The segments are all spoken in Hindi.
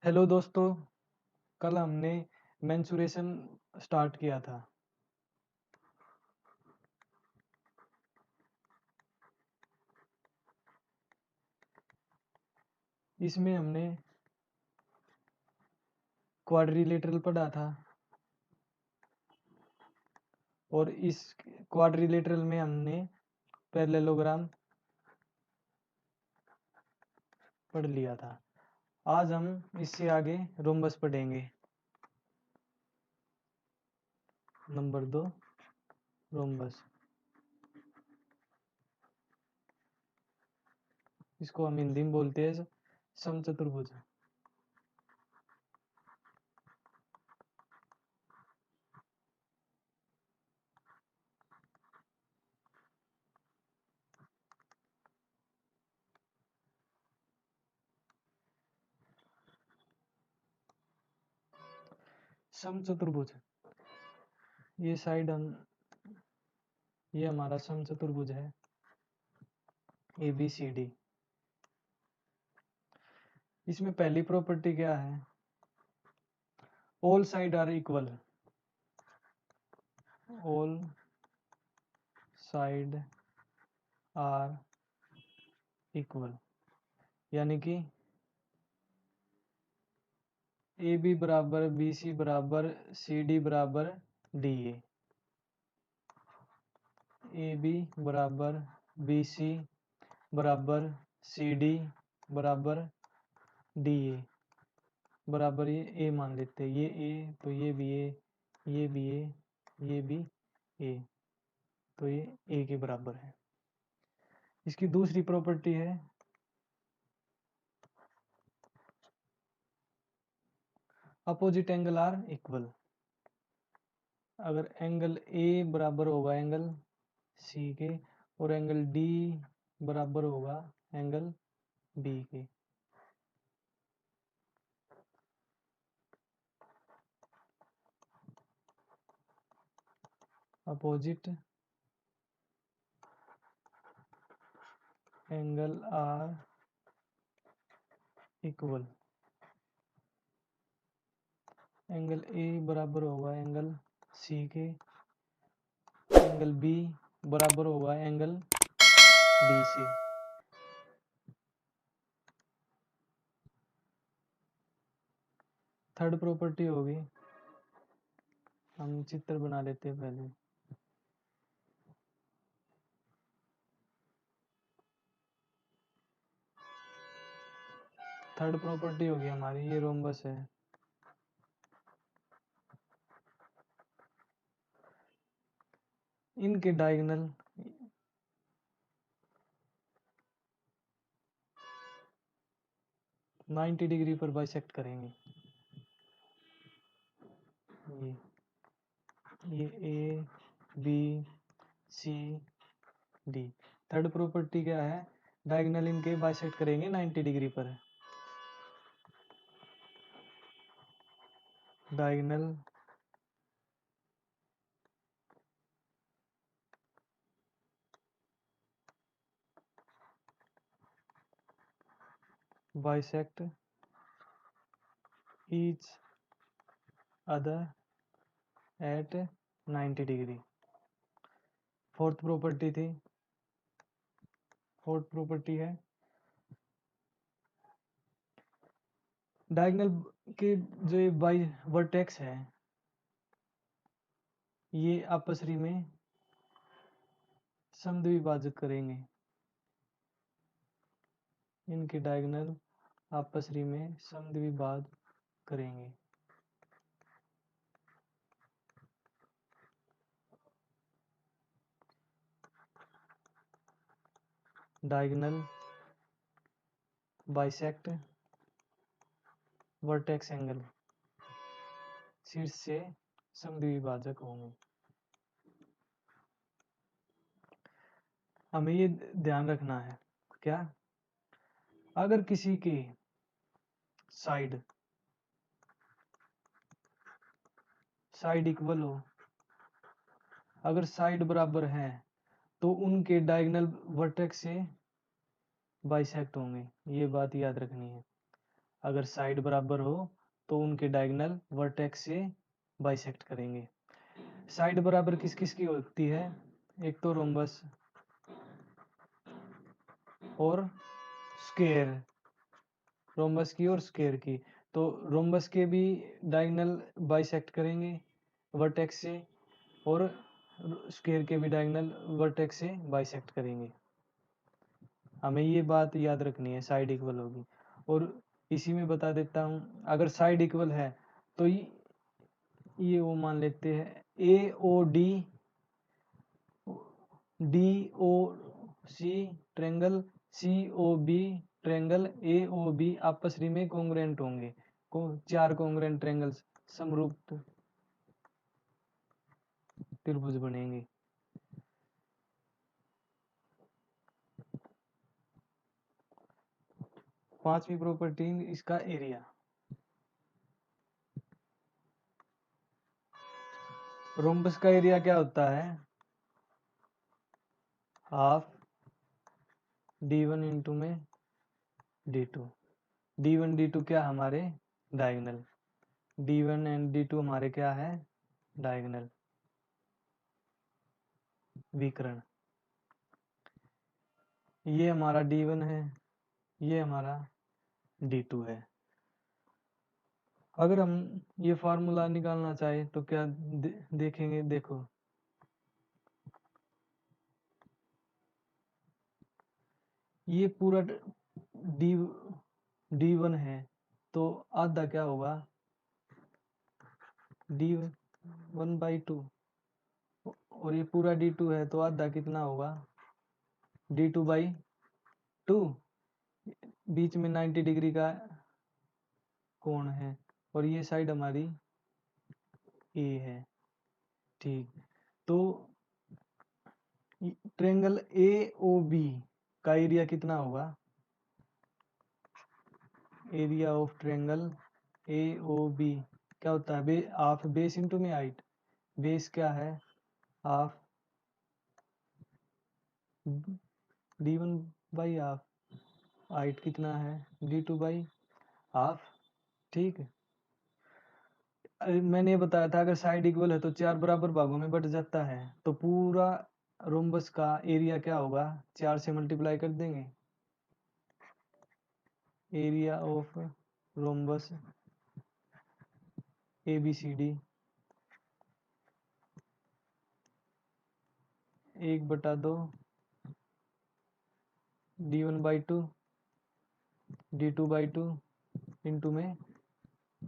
हेलो दोस्तों, कल हमने मेंसुरेशन स्टार्ट किया था। इसमें हमने क्वाड्रिलेटरल पढ़ा था और इस क्वाड्रिलेटरल में हमने पैरेललोग्राम पढ़ लिया था। आज हम इससे आगे रोम्बस पढ़ेंगे। Number 2 rhombus. इसको हम हिंदी में बोलते हैं समचतुर्भुज। समचतुर्भुज, ये साइड ये हमारा समचतुर्भुज है ABCD। इसमें पहली प्रॉपर्टी क्या है? All side are equal. All side are equal, यानी कि ए बी बराबर बी सी बराबर सी डी बराबर डी ए बी बराबर बी सी बराबर सी डी बराबर डी ए बराबर ये ए मान लेते हैं। ये ए तो ये भी ए, ये भी ए, ये भी ए, तो ये ए के बराबर है। इसकी दूसरी प्रॉपर्टी है अपोजिट एंगल आर इक्वल। अगर एंगल ए बराबर होगा एंगल सी के और एंगल डी बराबर होगा एंगल बी के, opposite angle are equal. Angle A बराबर होगा एंगल सी के, एंगल बी बराबर होगा एंगल डी से। थर्ड प्रॉपर्टी होगी, हम चित्र बना लेते हैं पहले। थर्ड प्रॉपर्टी होगी हमारी, ये रोम्बस है। इनके डायगोनल नाइन्टी डिग्री पर बाइसेक्ट करेंगे। ये A B C D. Third property क्या है? डायगोनल इनके बाइसेक्ट करेंगे 90 डिग्री पर। Diagonal bisect each other at 90 degree. Fourth property है डायगोनल के जो ये बाई वर्टेक्स है ये आपसरी में समद्विभाजक करेंगे। इनके डायगोनल आपसरी में समद्विभाजक करेंगे। डायगोनल बाइसेक्ट वर्टेक्स एंगल, शीर्ष से समद्विभाजक होंगे। हमें ये ध्यान रखना है क्या, अगर किसी की साइड इक्वल हो, अगर साइड बराबर है तो उनके डायगोनल वर्टेक्स से बाइसेक्ट होंगे। ये बात याद रखनी है। अगर साइड बराबर हो तो उनके डायगोनल वर्टेक्स से बाइसेक्ट करेंगे। साइड बराबर किस किस की होती है? एक तो रोम्बस और स्क्वायर, रोम्बस की और स्क्वायर की। तो रोम्बस के भी डायगोनल बाइसेक्ट करेंगे वर्टेक्स से, और स्क्वायर के भी डायगोनल वर्टेक्स से बाइसेक्ट करेंगे। हमें ये बात याद रखनी है, साइड इक्वल होगी। और इसी में बता देता हूँ, अगर साइड इक्वल है तो ये वो मान लेते हैं A O D, D O C triangle, C O B triangle, A O B आपस में कॉन्ग्रुएंट होंगे, चार कॉन्ग्रुएंट ट्रेंगल्स समरूप त्रिभुज बनेंगे। पांचवी प्रॉपर्टी इसका एरिया। रोम्बस का एरिया क्या होता है? हाफ d1 इंटू में d2। d1 d2 क्या हमारे डायगोनल, d1 एंड d2 हमारे क्या है डायगोनल विकर्ण। ये हमारा d1 है, ये हमारा d2 है। अगर हम ये फार्मूला निकालना चाहे तो क्या देखेंगे, देखो ये पूरा डी d1 है तो आधा क्या होगा d1/2, और ये पूरा d2 है तो आधा कितना होगा d2/2। बीच में 90 डिग्री का कोण है और ये साइड हमारी ए है। ठीक, तो ट्रेंगल ए ओ बी का एरिया कितना होगा? Area of triangle A O B क्या होता है? हाफ बेस इंटू में हाइट। बेस क्या है? हाफ d1/हाफ, हाइट कितना है d2/हाफ। ठीक है, मैंने ये बताया था अगर साइड इक्वल है तो चार बराबर भागों में बट जाता है, तो पूरा रोम्बस का एरिया क्या होगा? 4 से मल्टीप्लाई कर देंगे। Area of rhombus ABCD 1/2 d1/2 d2/2 into में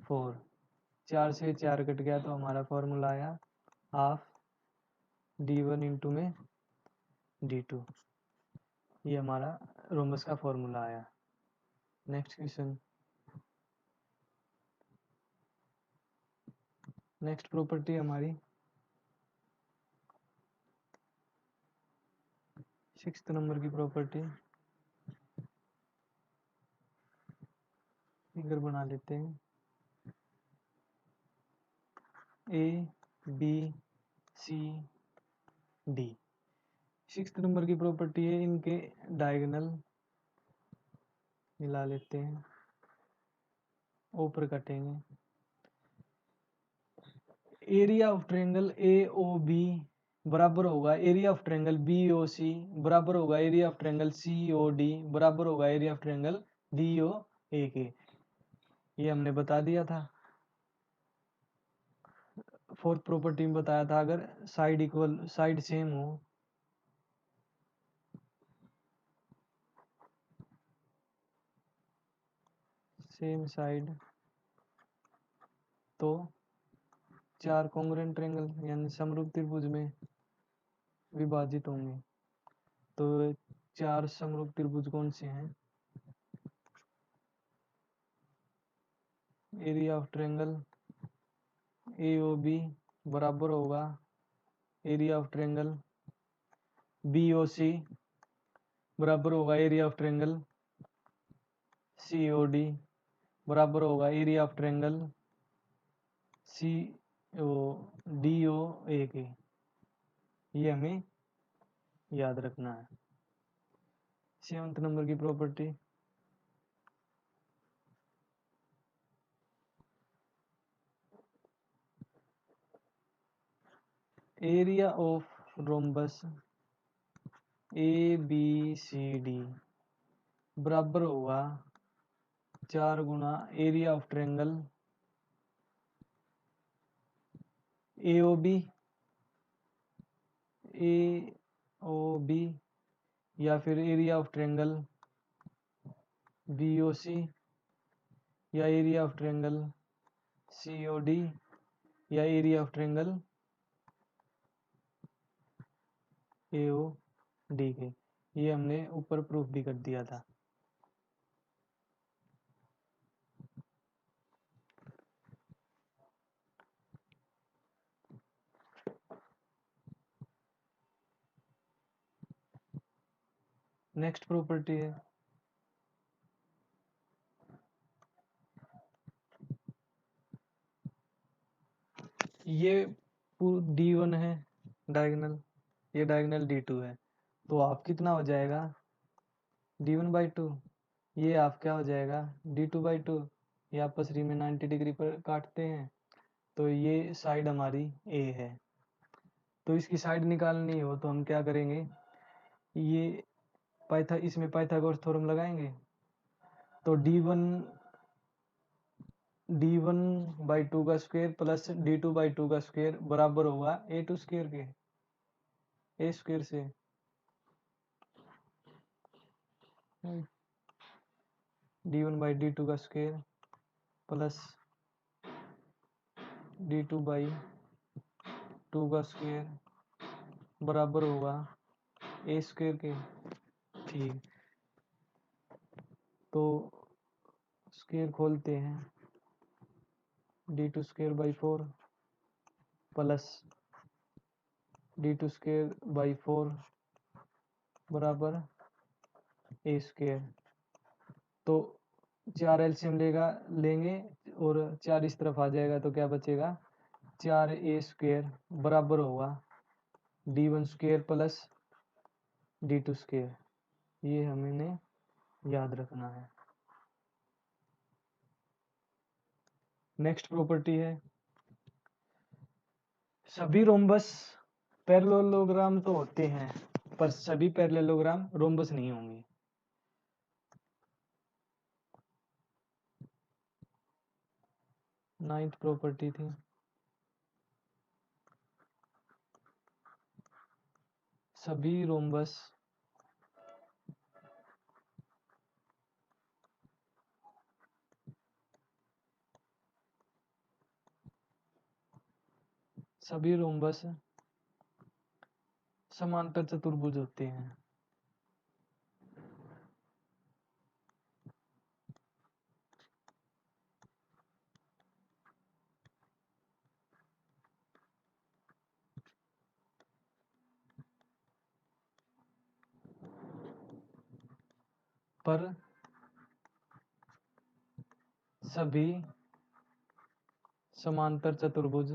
4। 4 से 4 कट गया तो हमारा फॉर्मूला आया हाफ d1 इंटू में d2। ये हमारा रोम्बस का फॉर्मूला आया। नेक्स्ट क्वेश्चन, नेक्स्ट प्रॉपर्टी हमारी 6th नंबर की प्रॉपर्टी, फिगर बना लेते हैं। ABCD 6th नंबर की प्रॉपर्टी है, इनके डायगोनल मिला लेते हैं, ऊपर काटेंगे। एरिया ऑफ ट्रायंगल AOB बराबर होगा एरिया ऑफ ट्रायंगल BOC बराबर होगा एरिया ऑफ ट्रायंगल COD बराबर होगा एरिया ऑफ ट्रायंगल DOA के। ये हमने बता दिया था। फोर्थ प्रॉपर्टी में बताया था अगर साइड इक्वल, साइड सेम हो, सेम साइड, तो चार कॉन्ग्रुएंट ट्रायंगल यानी समरूप त्रिभुज में विभाजित होंगे। तो चार समरूप त्रिभुज कौन से हैं? एरिया ऑफ ट्रायंगल AOB बराबर होगा एरिया ऑफ ट्रायंगल BOC बराबर होगा एरिया ऑफ ट्रायंगल COD बराबर होगा एरिया ऑफ ट्रायंगल DOA के। ये हमें याद रखना है। 7th नंबर की property, area of rhombus ABCD बराबर होगा 4 गुना एरिया ऑफ ट्रायंगल AOB या फिर एरिया ऑफ ट्रायंगल BOC या एरिया ऑफ ट्रायंगल COD या एरिया ऑफ ट्रायंगल AOD के। ये हमने ऊपर प्रूफ भी कर दिया था। नेक्स्ट प्रॉपर्टी है ये D1 है डायगोनल, ये डायगोनल D2 है, तो आप कितना हो जाएगा D1/2, ये आप क्या हो जाएगा D2/2। ये आपस में 90 डिग्री पर काटते हैं, तो ये साइड हमारी A है। तो इसकी साइड निकालनी हो तो हम क्या करेंगे, ये इसमें पाइथागोरस थ्योरम लगाएंगे, तो D1/2 का स्क्वायर प्लस D2/2 का स्क्वायर बराबर होगा A2 स्क्वायर के, A स्क्वायर से D1/D2 का स्क्वायर प्लस D2/2 का स्क्वायर बराबर होगा A स्क्वायर के। ठीक, तो स्क्वायर खोलते हैं, D2 square by 4 plus D2 square by 4 बराबर A स्क्वायर। तो 4 एलसीएम लेंगे और 4 इस तरफ आ जाएगा, तो क्या बचेगा 4A स्क्वायर बराबर होगा D1 square plus D2 square. ये हमें याद रखना है। नेक्स्ट प्रॉपर्टी है सभी रोम्बस पैरेललोग्राम तो होते हैं, पर सभी पैरेललोग्राम रोम्बस नहीं होंगे। नाइन्थ प्रॉपर्टी थी सभी रोम्बस समांतर चतुर्भुज होते हैं। पर सभी समांतर चतुर्भुज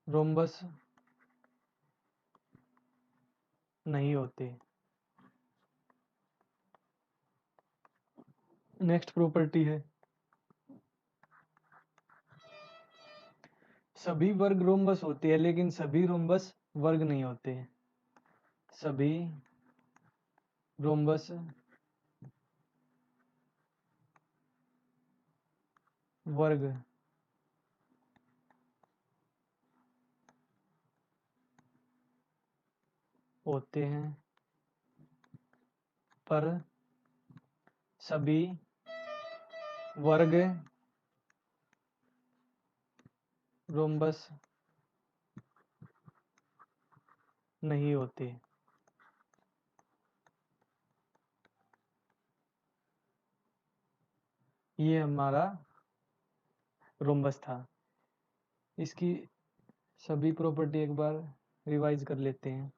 रोम्बस नहीं होते। नेक्स्ट प्रॉपर्टी है सभी वर्ग रोम्बस होते हैं, लेकिन सभी रोम्बस वर्ग नहीं होते। सभी रोम्बस वर्ग होते हैं, पर सभी वर्ग रोम्बस नहीं होते। ये हमारा रोम्बस था। इसकी सभी प्रॉपर्टी एक बार रिवाइज कर लेते हैं।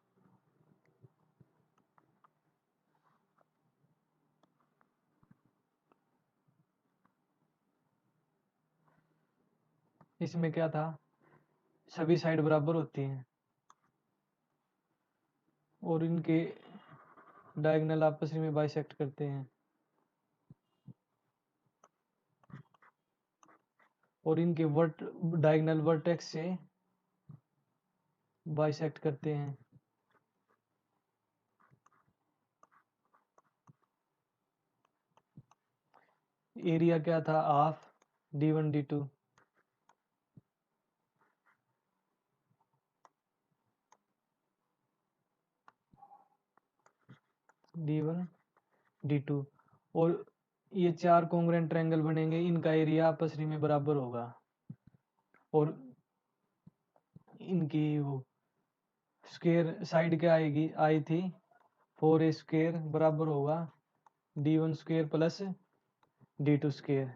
इसमें क्या था, सभी साइड बराबर होती हैं और इनके डायगोनल आपस में बाइसेक्ट करते हैं। और इनके डायगोनल वर्टेक्स से बाइसेक्ट करते हैं। एरिया क्या था, half d1 d2, d1 d2। और ये चार कॉन्ग्रुएंट ट्रायंगल बनेंगे, इनका एरिया आपस में बराबर होगा। और इनकी वो स्क्वायर साइड क्या आएगी, आई थी 4a स्क्वायर बराबर होगा d1 square plus d2 square.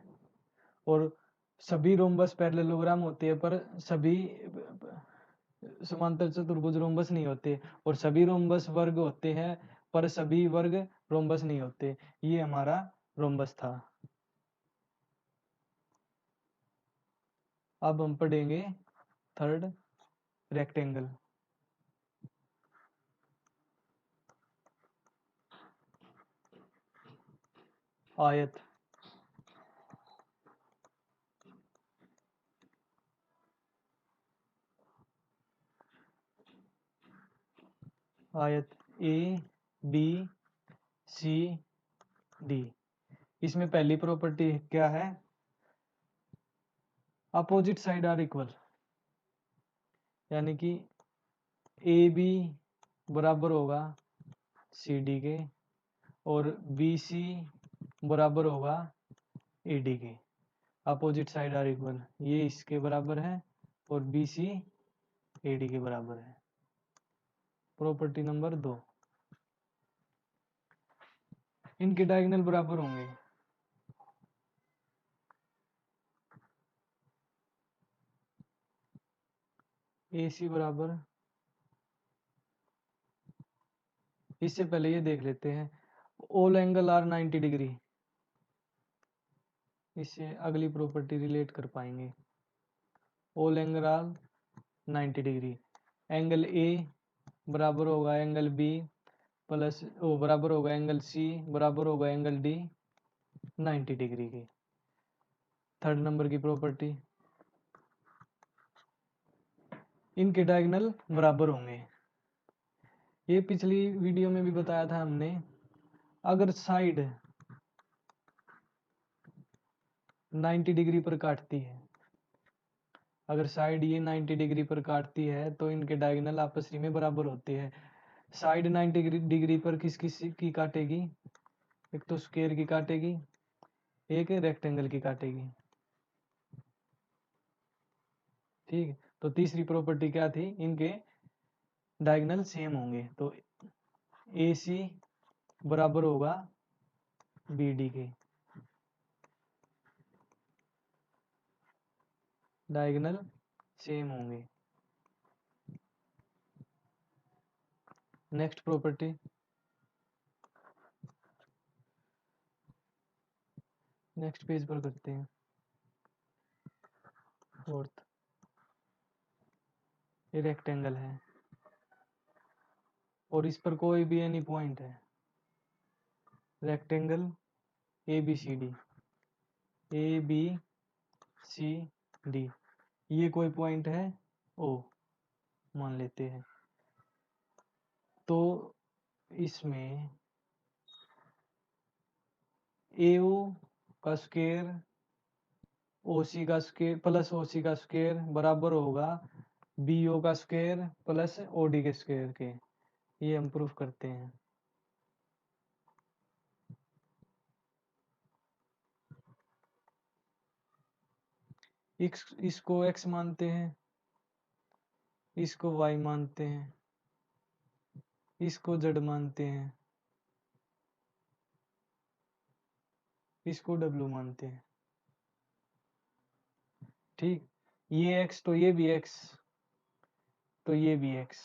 और सभी रोम्बस पैरेललोग्राम होते हैं, पर सभी समांतर चतुर्भुज रोम्बस नहीं होते। और सभी रोम्बस वर्ग होते हैं, पर सभी वर्ग रोम्बस नहीं होते। ये हमारा रोम्बस था। अब हम पढ़ेंगे थर्ड, रेक्टेंगल। आयत। आयत ए बी सी डी। इसमें पहली प्रॉपर्टी क्या है, अपोजिट साइड आर इक्वल, यानी कि ए बी बराबर होगा सी डी के और बी सी बराबर होगा ए डी के। अपोजिट साइड आर इक्वल, ये इसके बराबर है और बी सी ए डी के बराबर है। प्रॉपर्टी नंबर 2, इनके डायगोनल बराबर होंगे। ए सी बराबर, इससे पहले ये देख लेते हैं, ऑल एंगल आर 90 डिग्री। इससे अगली प्रॉपर्टी रिलेट कर पाएंगे। All angle are 90 degree, angle A बराबर होगा एंगल बी प्लस ओ बराबर होगा एंगल सी बराबर होगा एंगल डी 90 डिग्री के। थर्ड नंबर की प्रॉपर्टी, इनके डायगोनल बराबर होंगे। ये पिछली वीडियो में भी बताया था हमने, अगर साइड 90 डिग्री पर काटती है, अगर साइड ये 90 डिग्री पर काटती है तो इनके डायगोनल आपस में बराबर होते हैं। साइड 90 डिग्री पर किस किस की काटेगी, एक तो स्क्वायर की काटेगी, एक रेक्टेंगल की काटेगी। ठीक है, तो तीसरी प्रॉपर्टी क्या थी, इनके डायगोनल सेम होंगे। तो ए सी बराबर होगा बी डी के, डायगोनल सेम होंगे। नेक्स्ट प्रॉपर्टी, नेक्स्ट पेज पर करते हैं। फोर्थ, ये रेक्टेंगल है और इस पर कोई भी एनी पॉइंट है, rectangle A B C D, A B C D, ये कोई पॉइंट है ओ मान लेते हैं। तो इसमें ए ओ का स्क्वायर ओ सी का स्क्वायर प्लस ओ सी का स्क्वायर बराबर होगा बी ओ का स्क्वायर प्लस ओ डी के स्क्वायर के। ये हम प्रूफ करते हैं। इसको x मानते हैं, इसको y मानते हैं, इसको z मानते हैं, इसको w मानते हैं। ठीक, ये x तो ये भी x, तो ये भी x,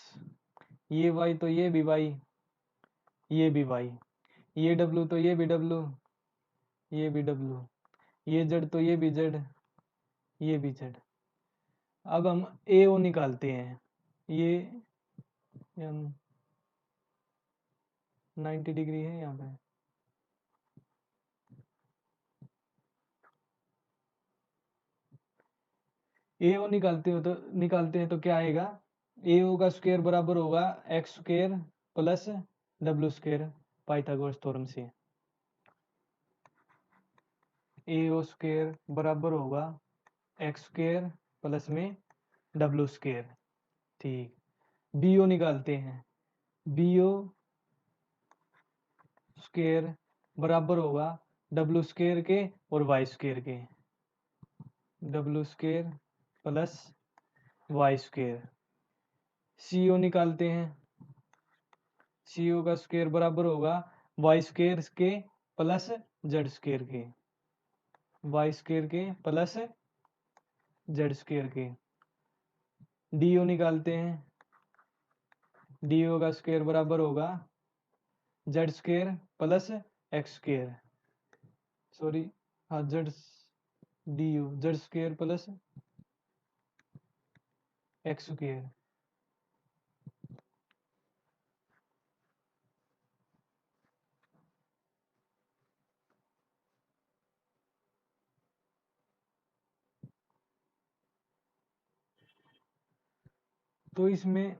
ये y तो ये भी y, ये भी y, ये w तो ये भी w, ये भी w, ये z तो ये भी z, ये भी z। अब हम ए ओ निकालते हैं। ये हम 90 डिग्री है यहाँ पे, ए ओ निकालते हैं तो क्या आएगा, ए ओ का स्क्वायर बराबर होगा X square plus W square Pythagoras theorem से। ए ओ स्क्वायर बराबर होगा एक्स स्क्वायर प्लस में डब्ल्यू स्क्वायर। ठीक, बी ओ निकालते हैं, बी ओ स्क्वायर बराबर होगा डब्ल्यू स्क्वायर के और वाई स्क्वायर के, W square plus Y square. C O निकालते हैं, सी ओ का स्क्वायर बराबर होगा वाई स्क्वायर के प्लस जेड स्क्वायर के, वाई स्क्वायर के प्लस जेड स्क्वायर के। डी ओ निकालते हैं, डी ओ का स्क्वायर बराबर होगा Z square plus X square, sorry हाँ Z, D U Z square plus X square. तो इसमें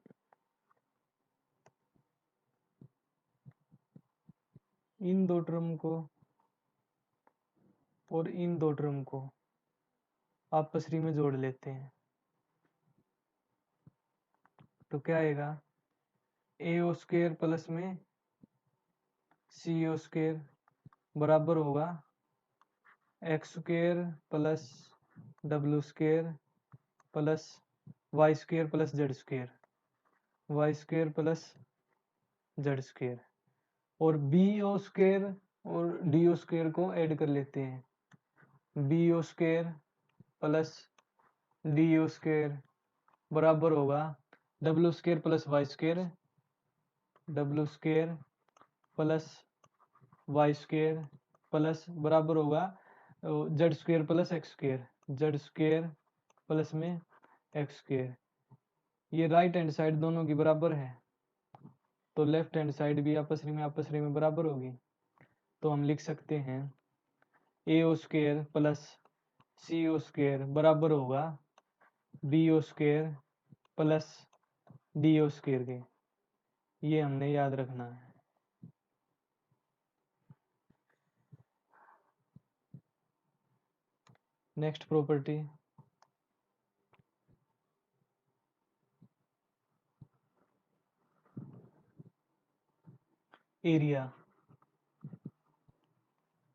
इन दो टर्म को और इन दो टर्म को आपस में जोड़ लेते हैं तो क्या आएगा, ए ओ स्क्वायर प्लस में सी ओ स्क्वायर बराबर होगा X square plus W square plus Y square plus Z square, Y square plus Z square. और बी ओ स्क्वायर और डी ओ स्क्वायर को ऐड कर लेते हैं, B O square plus D O square बराबर होगा W square plus Y square, W square plus Y square plus बराबर होगा Z square plus X square, Z square plus में एक्स स्क्वायर। ये राइट हैंड साइड दोनों की बराबर है तो लेफ्ट हैंड साइड भी आपस में बराबर होगी। तो हम लिख सकते हैं A O square plus C O square बराबर होगा B O square plus D O square के। ये हमने याद रखना है। Next property, area.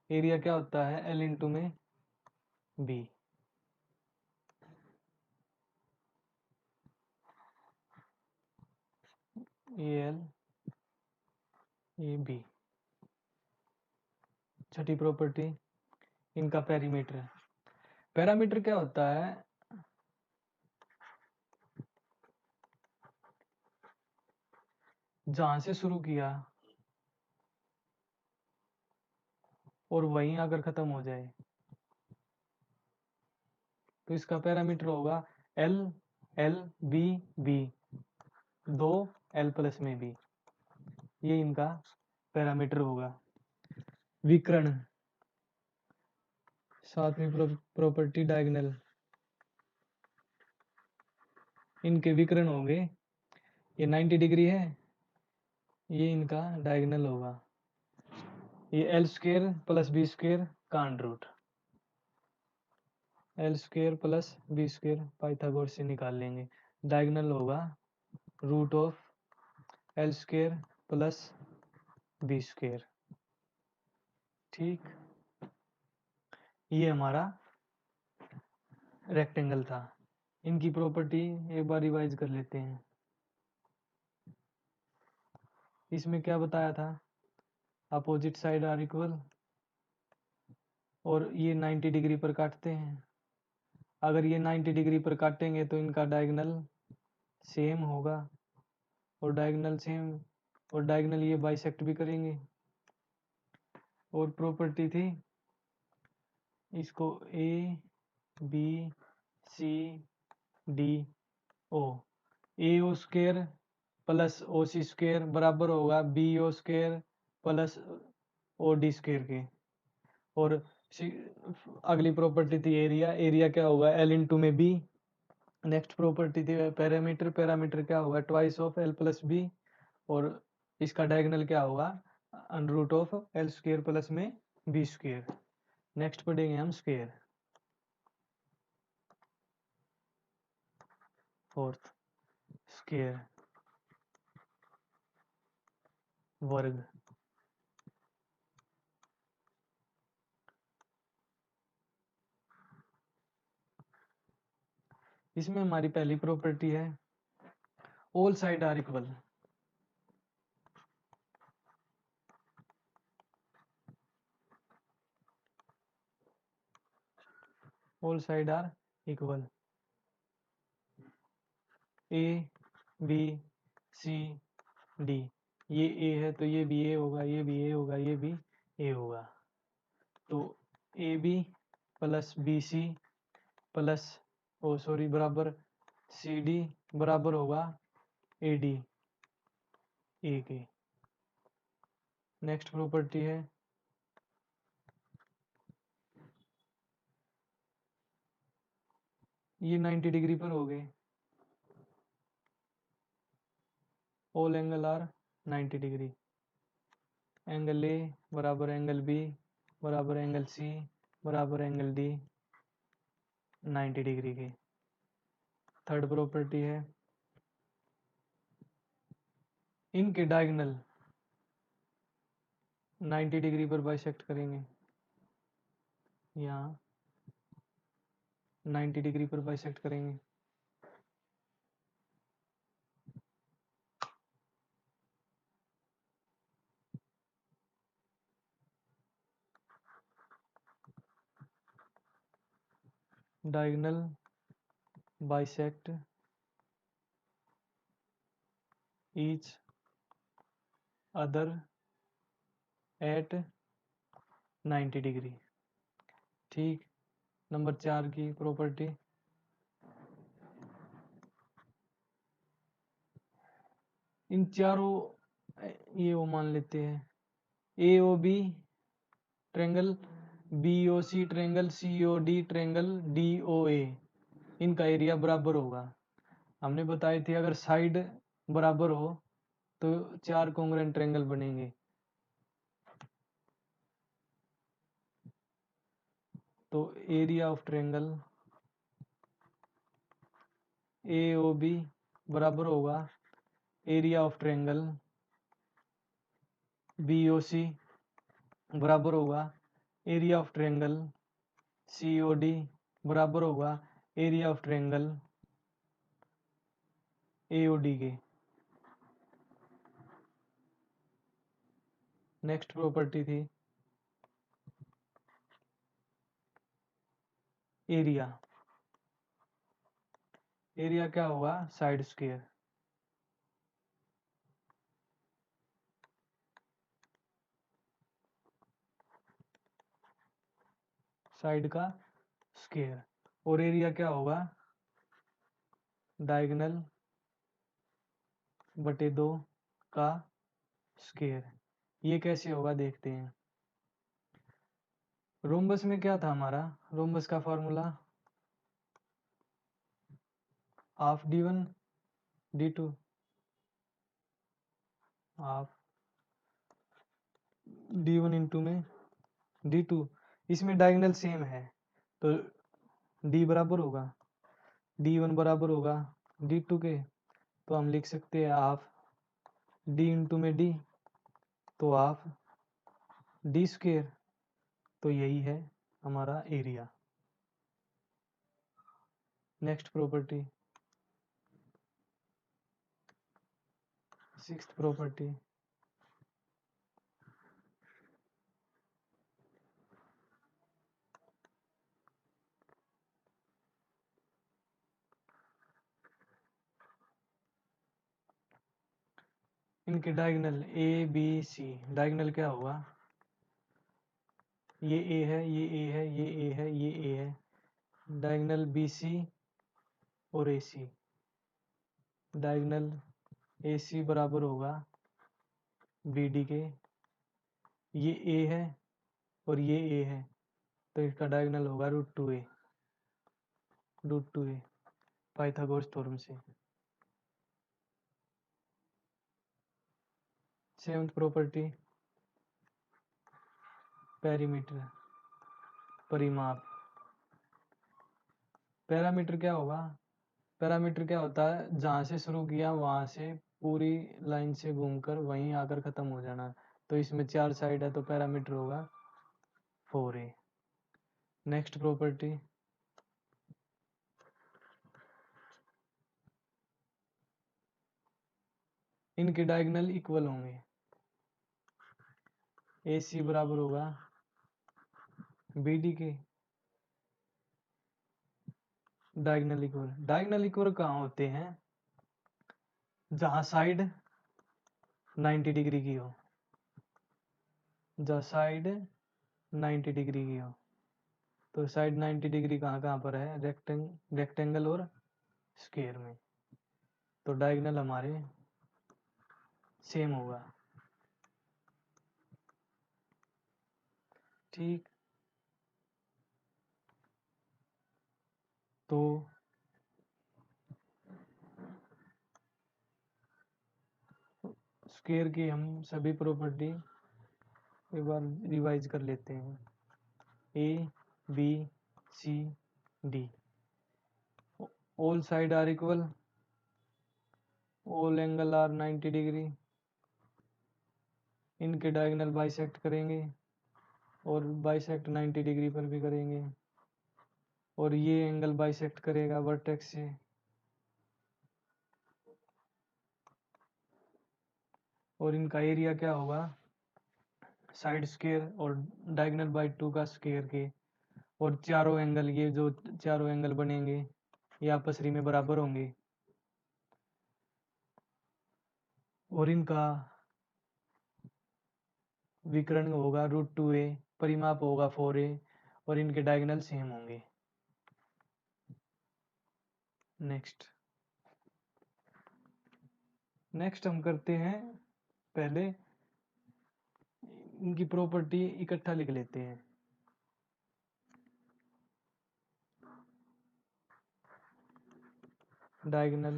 एरिया क्या होता है, एल इंटू में B. A L A B. छठी प्रॉपर्टी, इनका पेरीमीटर। पैरामीटर क्या होता है, जहां से शुरू किया और वहीं आकर खत्म हो जाए तो इसका पैरामीटर होगा एल एल बी बी, दो एल प्लस में बी, ये इनका पैरामीटर होगा। विकर्ण, सातवीं प्रॉपर्टी डायगोनल, इनके विकर्ण होंगे, ये 90 डिग्री है, ये इनका डायगोनल होगा। ये L square plus B square का under root, L square plus B square Pythagoras से निकाल लेंगे। डायगोनल होगा root of L square plus B square. ठीक, ये हमारा रेक्टेंगल था। इनकी प्रॉपर्टी एक बार रिवाइज कर लेते हैं। इसमें क्या बताया था, अपोजिट साइड आर इक्वल और ये 90 डिग्री पर काटते हैं। अगर ये 90 डिग्री पर काटेंगे तो इनका डायगोनल सेम होगा और डायगोनल सेम और डायगोनल ये बाइसेक्ट भी करेंगे। और प्रॉपर्टी थी इसको A B C D O, A O square plus O C square बराबर होगा B O square plus O D square के। और अगली प्रॉपर्टी थी एरिया, एरिया क्या होगा एल इंटू में बी, नेक्स्ट प्रॉपर्टी थी पैरामीटर। पैरामीटर क्या होगा, twice of L plus B, और इसका डायगोनल क्या होगा, under root of L square plus में बी स्क्वेयर। नेक्स्ट पढ़ेंगे हम स्क्वेयर, फोर्थ स्क्वेयर वर्ग। इसमें हमारी पहली प्रॉपर्टी है all side are equal. All side are equal, A B C D. ये ए है तो ये भी ए होगा, ये भी ए होगा, ये भी ए होगा। तो A B plus B C plus oh sorry बराबर सी डी बराबर होगा ए डी ए के। नेक्स्ट प्रॉपर्टी है ये 90 डिग्री पर हो गए, all angle are 90 degree. Angle A बराबर एंगल बी बराबर एंगल सी बराबर एंगल डी 90 डिग्री के। थर्ड प्रॉपर्टी है इनके डायगोनल 90 डिग्री पर बाइसेक्ट करेंगे, यहाँ 90 डिग्री पर बाइसेक्ट करेंगे। Diagonal bisect each other at 90 degree. ठीक। नंबर 4 की प्रॉपर्टी, इन चारों ये वो मान लेते हैं A O B triangle, B O C triangle, C O D triangle, D O A, इनका एरिया बराबर होगा। हमने बताए थे अगर साइड बराबर हो तो 4 कॉन्ग्रुएंट ट्रेंगल बनेंगे। तो area of triangle A O B बराबर होगा area of triangle B O C बराबर होगा area of triangle C O D बराबर होगा area of triangle A O D के। नेक्स्ट प्रॉपर्टी थी एरिया। एरिया क्या होगा, साइड स्क्वायर। साइड का स्क्वायर। और एरिया क्या होगा, डायगोनल बटे 2 का स्क्वायर। ये कैसे होगा देखते हैं। रोम्बस में क्या था हमारा, रोम्बस का formula half d1 d2, half d1 into में d2। इसमें डायगोनल सेम है तो d बराबर होगा d1 बराबर होगा d2 के। तो हम लिख सकते हैं हाफ d इंटू में d, तो हाफ d स्क्वायर। तो यही है हमारा area. Next property, sixth property, इनके diagonal A B C. Diagonal क्या होगा, ये ए है, ये ए है, ये ए है, ये ए है। डायगोनल बी सी और ए सी। डायगोनल ए सी बराबर होगा बी डी के। ये ए है और ये ए है तो इसका डायगोनल होगा √2a, √2a। पाइथागोरस थ्योरम से। सेवंथ प्रॉपर्टी, पेरीमीटर, परिमाप। पैरामीटर क्या होगा? पैरामीटर क्या होता है? जहां से शुरू किया वहां से पूरी लाइन से घूमकर वहीं आकर खत्म हो जाना। तो इसमें 4 साइड है तो पैरामीटर होगा 4a। नेक्स्ट प्रॉपर्टी, इनके डायगोनल इक्वल होंगे। AC बराबर होगा BD के डायगोनल इक्वल। डायगोनल इक्वल कहाँ होते हैं? जहां साइड 90 डिग्री की हो, जहां साइड 90 डिग्री की हो। तो साइड 90 डिग्री कहाँ कहाँ पर है? रेक्टेंगल और स्क्वायर में। तो डायगोनल हमारे सेम होगा। ठीक, तो स्क्वायर की हम सभी प्रॉपर्टी एक बार रिवाइज कर लेते हैं। A, B, C, D, all side are equal, all angle are 90 degree. इनके डायगोनल बाइसेक्ट करेंगे और बाइसेक्ट 90 डिग्री पर भी करेंगे, और ये एंगल बाइसेक्ट करेगा वर्टेक्स से। और इनका एरिया क्या होगा? साइड स्क्वायर और डायगोनल बाई 2 का स्क्वायर के। और चारों एंगल, ये जो चारों एंगल बनेंगे ये आपस में बराबर होंगे। और इनका विकर्ण होगा √2a, परिमाप होगा 4a, और इनके डायगोनल सेम होंगे। नेक्स्ट हम करते हैं, पहले इनकी प्रॉपर्टी इकट्ठा लिख लेते हैं। डायगोनल,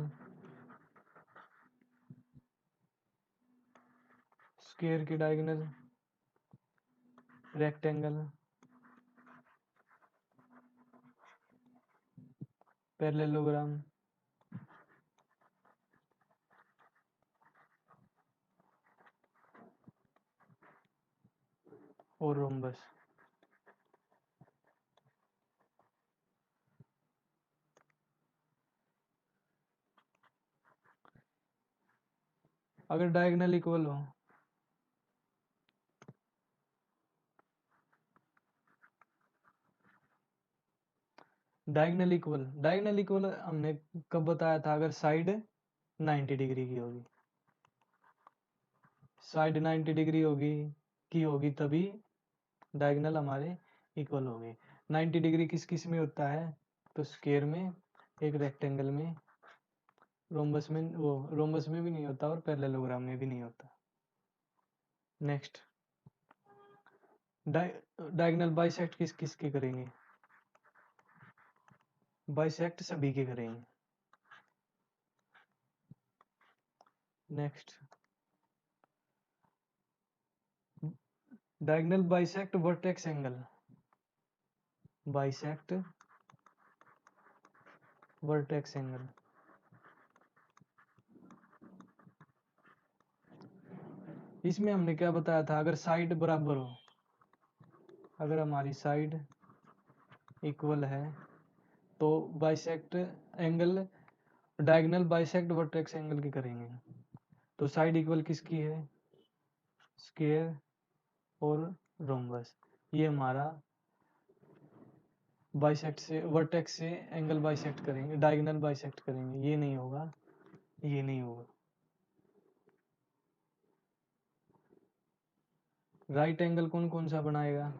स्क्वायर की डायगोनल, रेक्टेंगल, पैरेललोग्राम, और रोम्बस। अगर डायगोनल इक्वल हो, डायगोनल इक्वल हमने कब बताया था? अगर साइड 90 डिग्री की होगी, साइड 90 डिग्री होगी तभी डायगोनल हमारे इक्वल होंगे। 90 डिग्री किस किस में होता है? तो स्क्वायर में, एक रेक्टेंगल में, रोम्बस में भी नहीं होता और पैरेललोग्राम में भी नहीं होता। नेक्स्ट, डायगोनल बाइसेक्ट किस किस के करेंगे? बाइसेक्ट सभी के करेंगे। Next, diagonal bisect vertex angle, bisect vertex angle. इसमें हमने क्या बताया था? अगर साइड बराबर हो, अगर हमारी साइड इक्वल है तो bisect angle, diagonal bisect vertex angle की करेंगे। तो साइड इक्वल किसकी है? स्क्वायर और रोम्बस। ये हमारा बाइसेक्ट से, वर्टेक्स से एंगल बाइसेक्ट करेंगे, डायगोनल बाइसेक्ट करेंगे। ये नहीं होगा, ये नहीं होगा। राइट एंगल कौन कौन सा बनाएगा?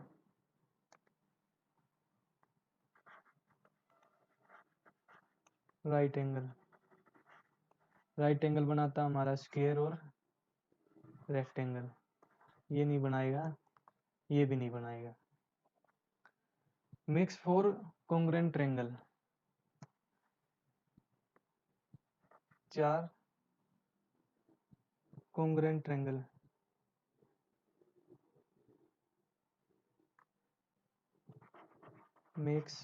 राइट एंगल बनाता हमारा स्क्वायर और रेक्टेंगल। ये नहीं बनाएगा, ये भी नहीं बनाएगा। Makes 4 congruent triangle, 4 congruent triangle makes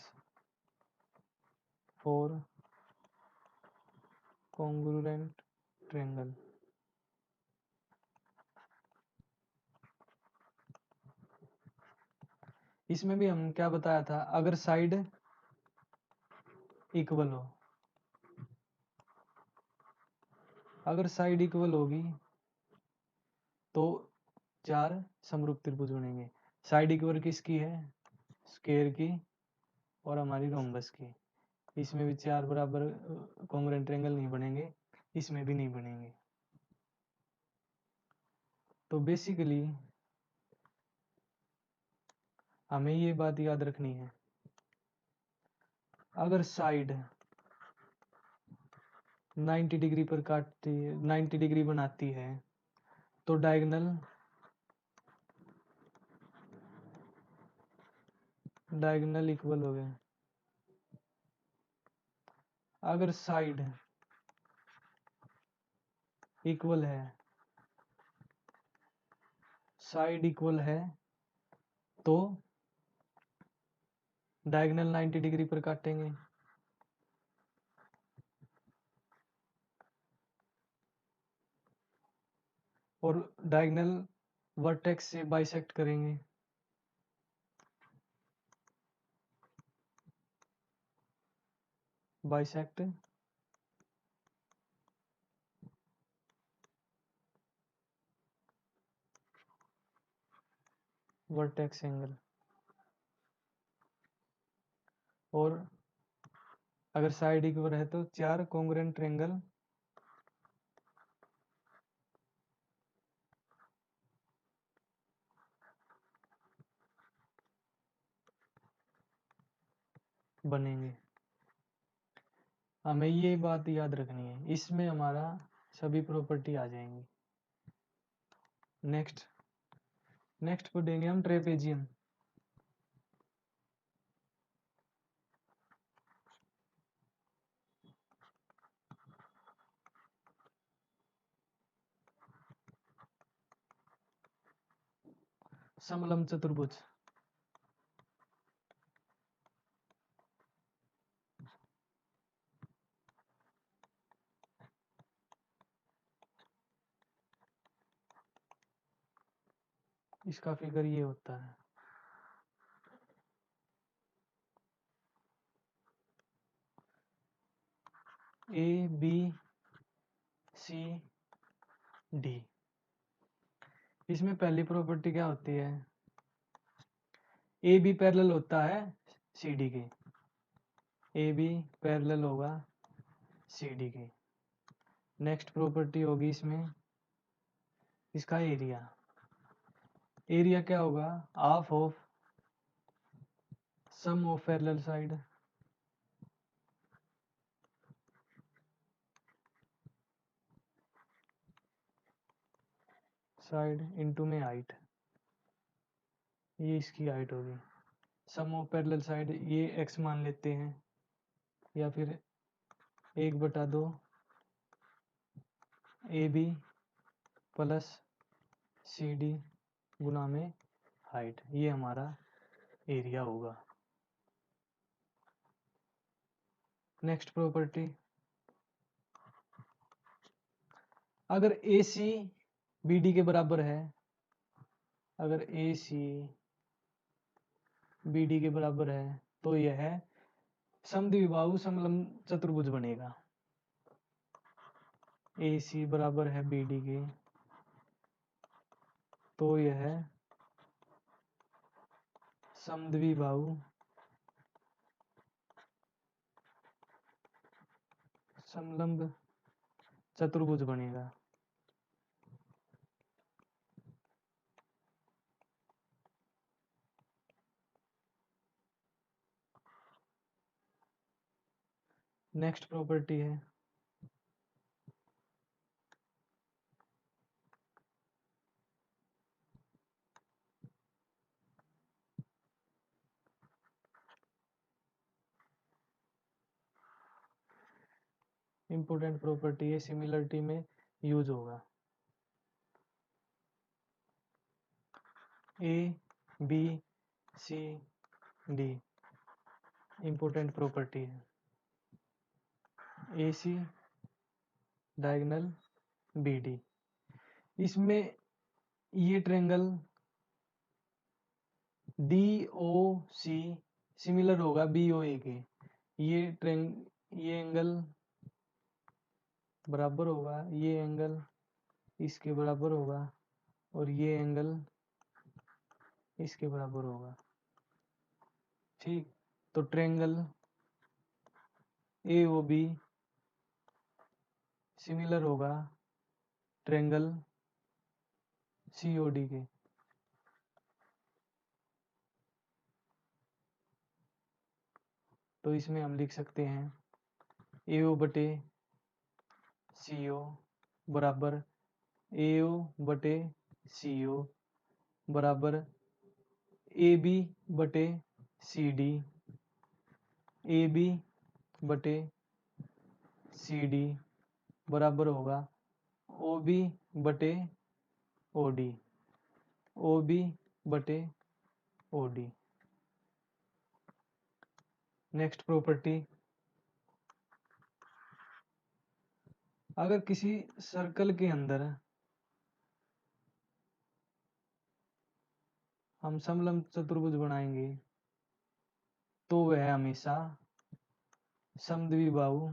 4 congruent triangle। इसमें भी हम क्या बताया था, अगर साइड इक्वल हो, अगर साइड इक्वल होगी तो 4 समरूप त्रिभुज बनेंगे। साइड इक्वल किसकी है, स्क्वायर की और हमारी रोम्बस की। इसमें भी 4 बराबर कॉन्ग्रुएंट ट्रायंगल नहीं बनेंगे, इसमें भी नहीं बनेंगे। तो बेसिकली हमें ये बात याद रखनी है, अगर साइड 90 डिग्री पर काटती है, 90 डिग्री बनाती है, तो डायगोनल इक्वल हो गए। अगर साइड इक्वल है, साइड इक्वल है तो डायगोनल 90 डिग्री पर काटेंगे। और डायगोनल वर्टेक्स से बाइसेक्ट करेंगे। Bisect vertex angle. और अगर साइड इक्वल है तो 4 कॉन्ग्रुएंट ट्रायंगल बनेंगे। हमें ये बात याद रखनी है, इसमें हमारा सभी प्रॉपर्टी आ जाएंगी। नेक्स्ट पढ़ेंगे हम ट्रेपेजियम। समलंब चतुर्भुज। इसका फिगर ये होता है, ए बी सी डी। इसमें पहली प्रॉपर्टी क्या होती है, ए बी पैरेलल होता है सी डी के, ए बी पैरेलल होगा सी डी के। नेक्स्ट प्रॉपर्टी होगी इसमें इसका एरिया। एरिया क्या होगा, half of sum of parallel side. Side into में हाइट, ये इसकी हाइट होगी। सम ऑफ पैरेलल साइड ये x मान लेते हैं, या फिर 1/2 A B plus C D गुना में हाइट, ये हमारा एरिया होगा। नेक्स्ट प्रॉपर्टी, अगर ए सी बी डी के बराबर है, अगर ए सी बी डी के बराबर है तो यह समद्विबाहु समलंब चतुर्भुज बनेगा। ए सी बराबर है बी डी के तो यह समद्विबाहु समलंब चतुर्भुज बनेगा। नेक्स्ट प्रॉपर्टी है इम्पोर्टेंट प्रॉपर्टी है, सिमिलरिटी में यूज होगा। A B C D important property है। A C diagonal B D, इसमें ये triangle D O C similar होगा बी ओ ए के, ये एंगल बराबर होगा, ये एंगल इसके बराबर होगा और ये एंगल इसके बराबर होगा। ठीक, तो triangle A O B similar होगा ट्रेंगल सी ओ डी के। तो इसमें हम लिख सकते हैं ए ओ बटे सी ओ बराबर ए ओ बटे सी ओ बराबर ए बी बटे सी डी, ए बी बटे सी डी बराबर होगा ओ बी बटे ओ डी, ओ बी बटे ओ डी। नेक्स्ट प्रॉपर्टी, अगर किसी सर्कल के अंदर हम समलंब चतुर्भुज बनाएंगे तो वह हमेशा समद्विबाहु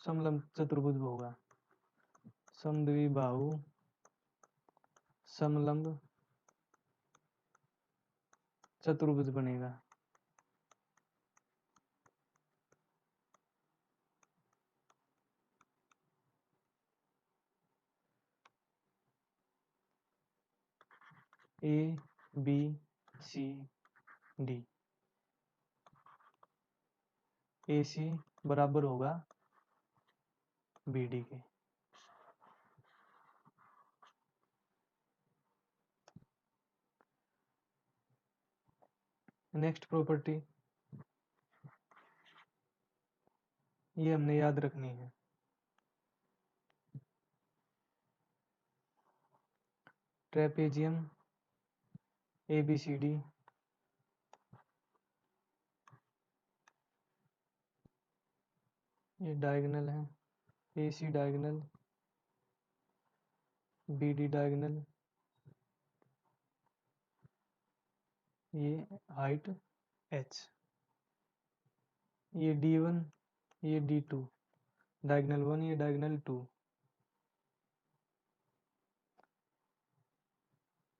समलंब चतुर्भुज होगा। समद्विबाहु समलंब चतुर्भुज बनेगा। ए B C D, A C बराबर होगा बी डी के। नेक्स्ट प्रॉपर्टी, ये हमने याद रखनी है। Trapezium A B C D ये डायगोनल है, A C diagonal B D diagonal, ये हाइट h, ये D1 ये D2, डायगोनल 1 ये डायगोनल 2,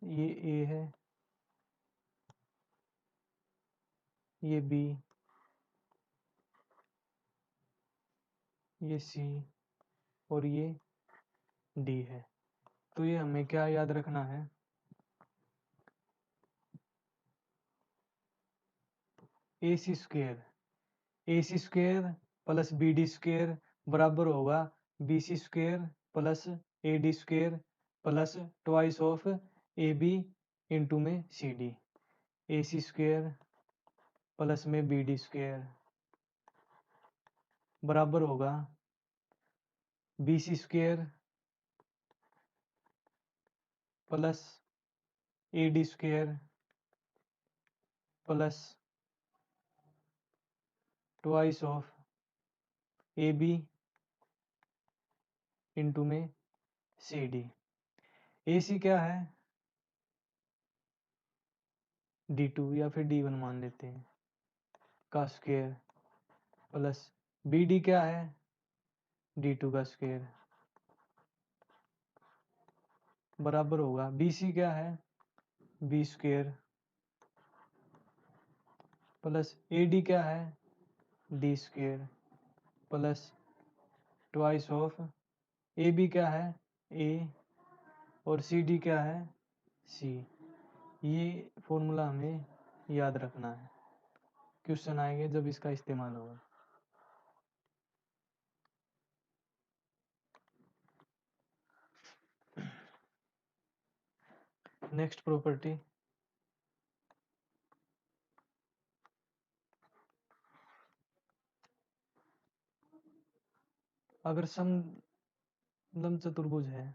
ये A है, ये B, ये C और ये D है। तो ये हमें क्या याद रखना है, A C square plus B D square बराबर होगा B C square plus A D square plus twice of A B into में C D. A C square plus में बी डी स्क्वेयर बराबर होगा B C square plus A D square plus twice of A B into में सी डी। ए सी क्या है D2 या फिर D1 मान लेते हैं का स्क्वायर प्लस बी डी क्या है D2 का स्क्वायर बराबर होगा बी सी क्या है B square plus A D क्या है D square plus twice of A B क्या है ए और सी डी क्या है सी। ये फॉर्मूला हमें याद रखना है, क्वेश्चन आएंगे जब इसका इस्तेमाल होगा। नेक्स्ट प्रॉपर्टी, अगर समलंब चतुर्भुज है,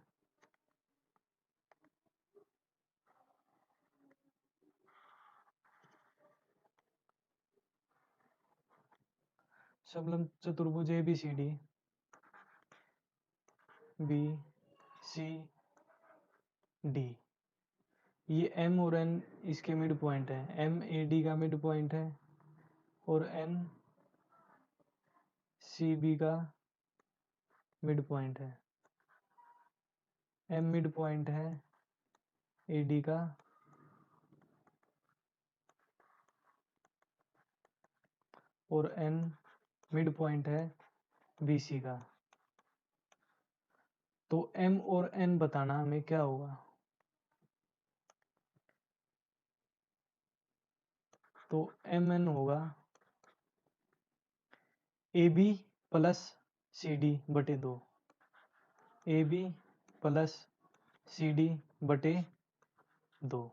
समलंब चतुर्भुज A B C D, B C D, ये एम और एन इसके मिड पॉइंट है, एम ए डी का मिड पॉइंट है और एन सी बी का मिड पॉइंट है। एम मिड पॉइंट है ए डी का और एन मिड पॉइंट है बी सी का। तो एम और एन बताना हमें क्या होगा, तो एम एन होगा A B plus C D बटे 2, A B plus C D बटे 2।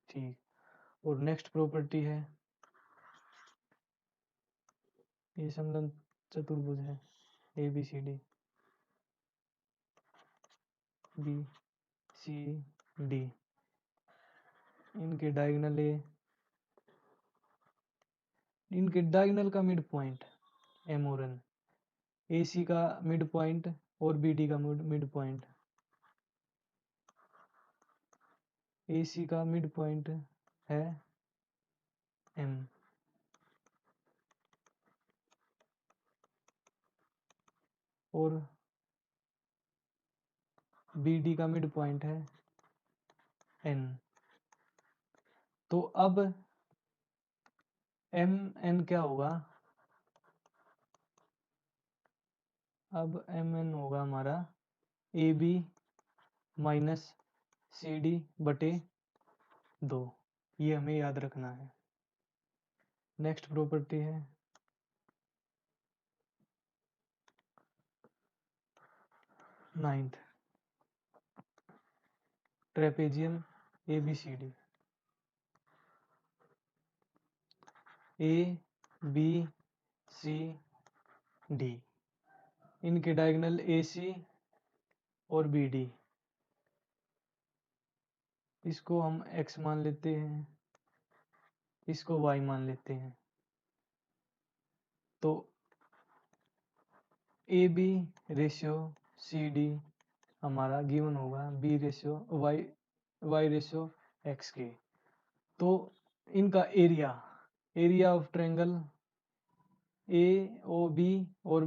ठीक, और नेक्स्ट प्रॉपर्टी है, ये समलंब चतुर्भुज है A B C D, B C D, इनके डायगोनल का मिड पॉइंट एम और एन, ए सी का मिड पॉइंट और बी डी का मिड पॉइंट, ए सी का मिड पॉइंट है एम और बी डी का मिड पॉइंट है एन। तो अब एम एन क्या होगा, अब एम एन होगा हमारा A B minus C D बटे 2, ये हमें याद रखना है। नेक्स्ट प्रॉपर्टी है ninth, trapezium A B C D, A B C D, इनके डायगोनल ए सी और बी डी, इसको हम x मान लेते हैं, इसको y मान लेते हैं। तो A B ratio C D हमारा गिवन होगा B ratio Y ratio X के। तो इनका area of triangle A O B और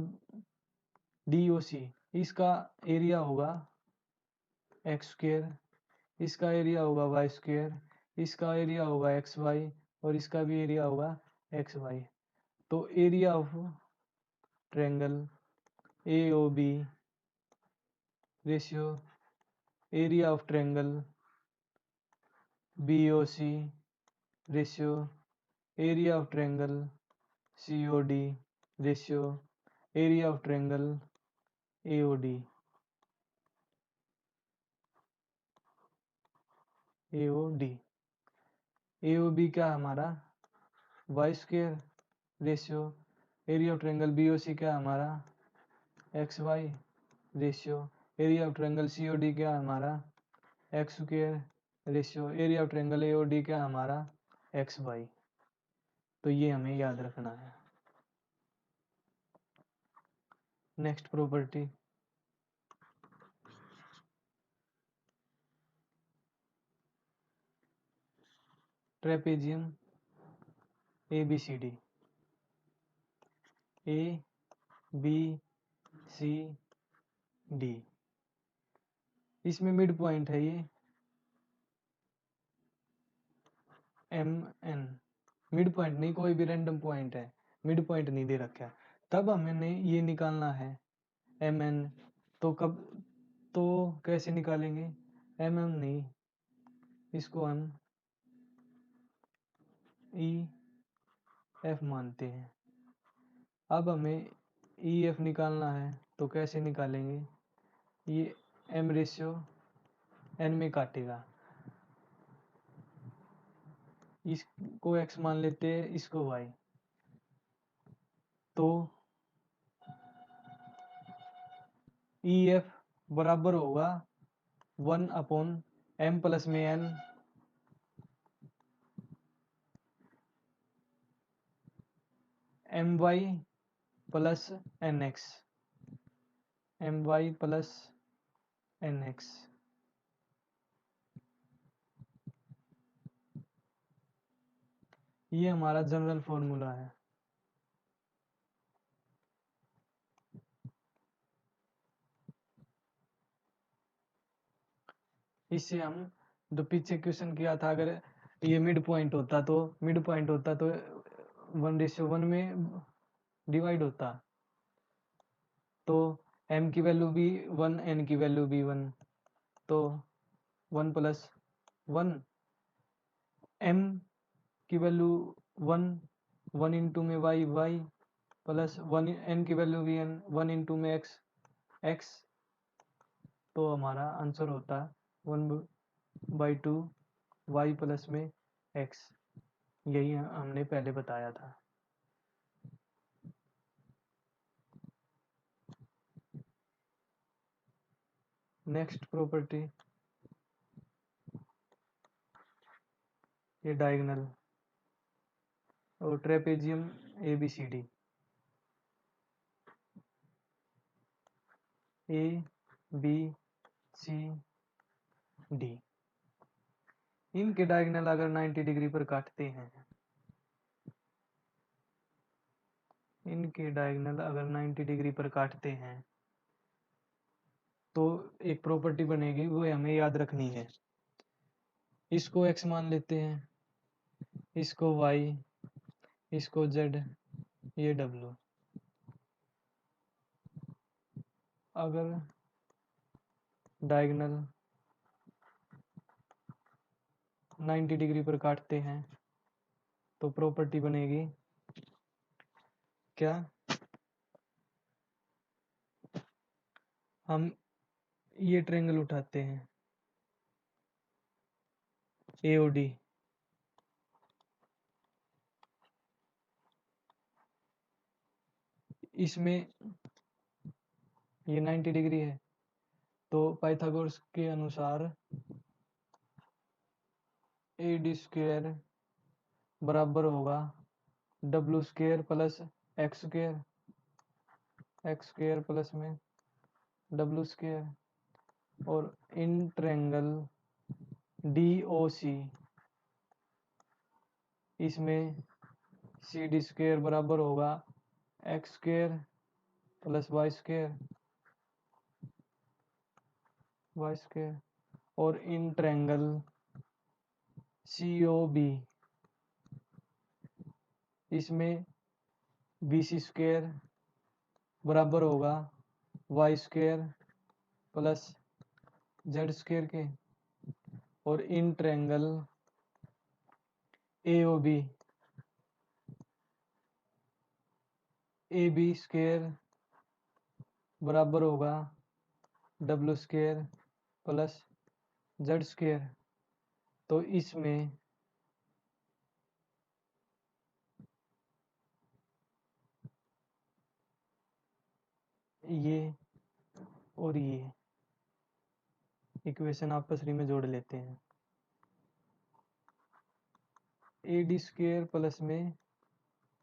डी ओ सी, इसका एरिया होगा एक्स स्क्वेयर, इसका एरिया होगा वाई स्क्वेयर, इसका एरिया होगा एक्स वाई और इसका भी एरिया होगा एक्स वाई। तो area of triangle A O B ratio area of triangle B O C ratio area of triangle C O D ratio area of triangle A O D, A O D, A O B क्या हमारा Y square ratio area of triangle B O C क्या हमारा X Y ratio area of triangle C O D क्या हमारा X square ratio area of triangle A O D क्या हमारा एक्स वाई। तो ये हमें याद रखना है। Next property trapezium A B C D, A B C D, इसमें मिड पॉइंट है ये एम एन, मिड पॉइंट नहीं कोई भी रैंडम पॉइंट है, मिड पॉइंट नहीं दे रखा है। तब हमें ये निकालना है एम एन। तो कब, तो कैसे निकालेंगे, एम एम नहीं, इसको हम ई एफ मानते हैं। अब हमें ई एफ निकालना है, तो कैसे निकालेंगे, ये एम रेशियो एन में काटेगा, इसको एक्स मान लेते हैं, इसको वाई। तो ई एफ बराबर होगा 1/m प्लस में n my plus nx my plus nx। ये हमारा जनरल फॉर्मूला है। इससे हम जो पीछे क्वेश्चन किया था, अगर ये मिड पॉइंट होता तो 1:1 में डिवाइड होता, तो m की वैल्यू भी 1 n की वैल्यू भी 1, तो 1 प्लस 1 m की वैल्यू 1 1 इंटू में y प्लस 1 n की वैल्यू भी n 1 इंटू में x, तो हमारा आंसर होता 1/2 y प्लस में x। यही हमने पहले बताया था। नेक्स्ट प्रॉपर्टी, ये डायगोनल और ट्रेपेजियम ABCD, ABCD, इनके डायगोनल अगर 90 डिग्री पर काटते हैं, इनके डायगोनल अगर 90 डिग्री पर काटते हैं तो एक प्रॉपर्टी बनेगी, वो हमें याद रखनी है। इसको x मान लेते हैं, इसको y, इसको z, ये w। अगर डायगोनल 90 डिग्री पर काटते हैं तो प्रॉपर्टी बनेगी क्या, हम ये ट्रायंगल उठाते हैं AOD, इसमें ये 90 डिग्री है, तो पाइथागोरस के अनुसार AD स्क्वायर बराबर होगा W square plus x square plus में W स्क्वायर, और इन ट्रायंगल DOC इसमें CD स्क्वायर बराबर होगा x square plus y square, और इन ट्रायंगल COB इसमें BC स्क्वायर बराबर होगा y square plus z square के, और in triangle AOB AB square बराबर होगा W square plus z square. तो इसमें ये और ये इक्वेशन आपस में जोड़ लेते हैं। AD स्क्वायर प्लस में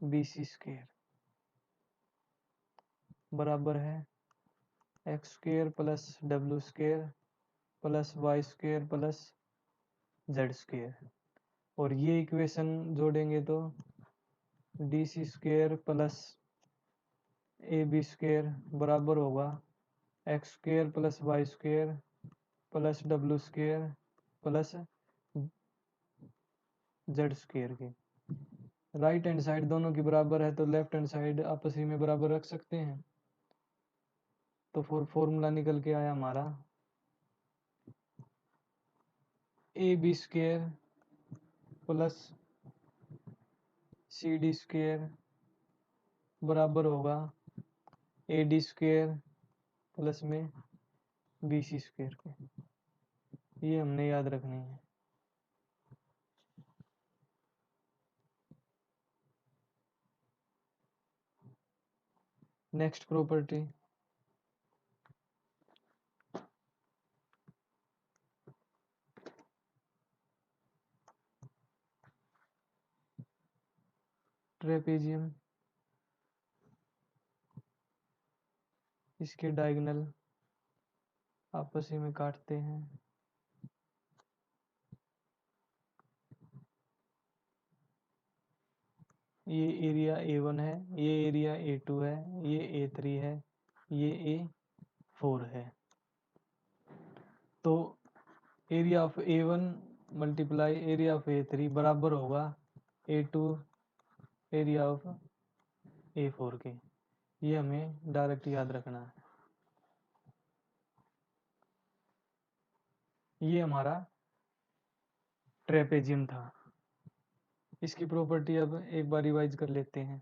BC स्क्वायर बराबर है x square plus W square plus y square plus z square, और ये इक्वेशन जोड़ेंगे तो DC square plus AB square बराबर होगा x square plus y square plus W square plus z square के। राइट हैंड साइड दोनों की बराबर है, तो लेफ्ट हैंड साइड आपस में बराबर रख सकते हैं। तो फॉर्मूला निकल के आया हमारा AB square plus CD square बराबर होगा AD स्क्वायर प्लस में BC स्क्वायर के। ये हमने याद रखनी है। नेक्स्ट प्रॉपर्टी, ट्रेपेजियम, इसके डायगोनल आपस में काटते हैं। ये एरिया A1 है, ये एरिया A2 है, ये A3 है, ये A4 है। तो area of A1 multiply area of A3 बराबर होगा A2 एरिया ऑफ A4 के। ये हमें डायरेक्ट याद रखना है। ये हमारा ट्रेपेजियम था। इसकी प्रॉपर्टी अब एक बार रिवाइज कर लेते हैं।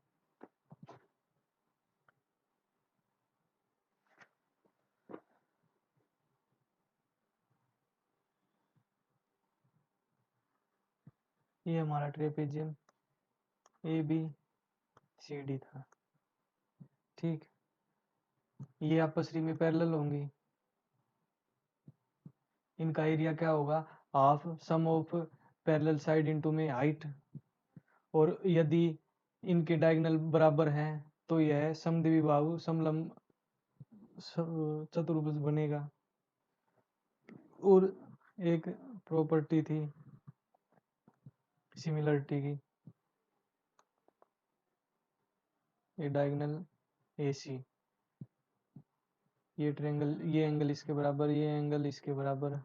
ये हमारा ट्रेपेजियम ABCD था। ठीक, ये आपस में पैरेलल होंगी। इनका एरिया क्या होगा? Half sum of parallel side into में हाइट। और यदि इनके डायगोनल बराबर हैं तो यह समद्विबाहु समलंब चतुर्भुज बनेगा। और एक प्रॉपर्टी थी सिमिलरिटी की, ये डायगोनल AC, ये ट्रायंगल, ये एंगल इसके बराबर, ये एंगल इसके बराबर,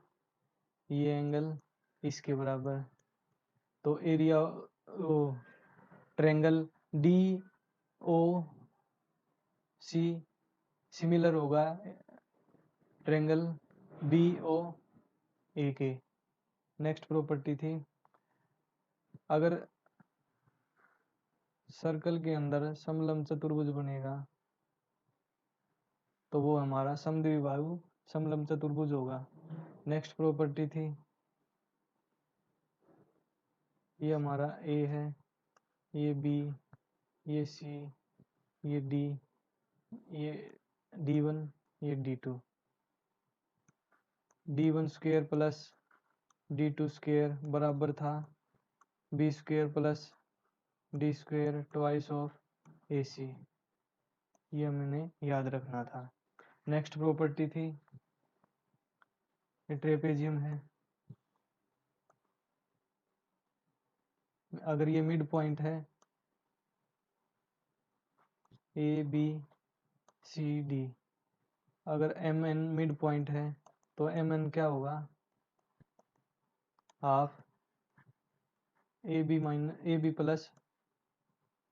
ये एंगल इसके बराबर। तो एरिया ट्रायंगल DOC सिमिलर होगा ट्रायंगल BOA के। नेक्स्ट प्रॉपर्टी थी, अगर सर्कल के अंदर समलंब चतुर्भुज बनेगा तो वो हमारा समद्विबाहु समलंब चतुर्भुज होगा। नेक्स्ट प्रॉपर्टी थी, ये हमारा A है, ये B, ये C, ये D, ये D1, ये D2। D1 square plus D2 square बराबर था B square plus D square twice of AC। ये हमने याद रखना था। नेक्स्ट प्रॉपर्टी थी, ये ट्रेपेजियम है, अगर ये मिड पॉइंट है ABCD, अगर MN मिड पॉइंट है तो MN क्या होगा? Half AB plus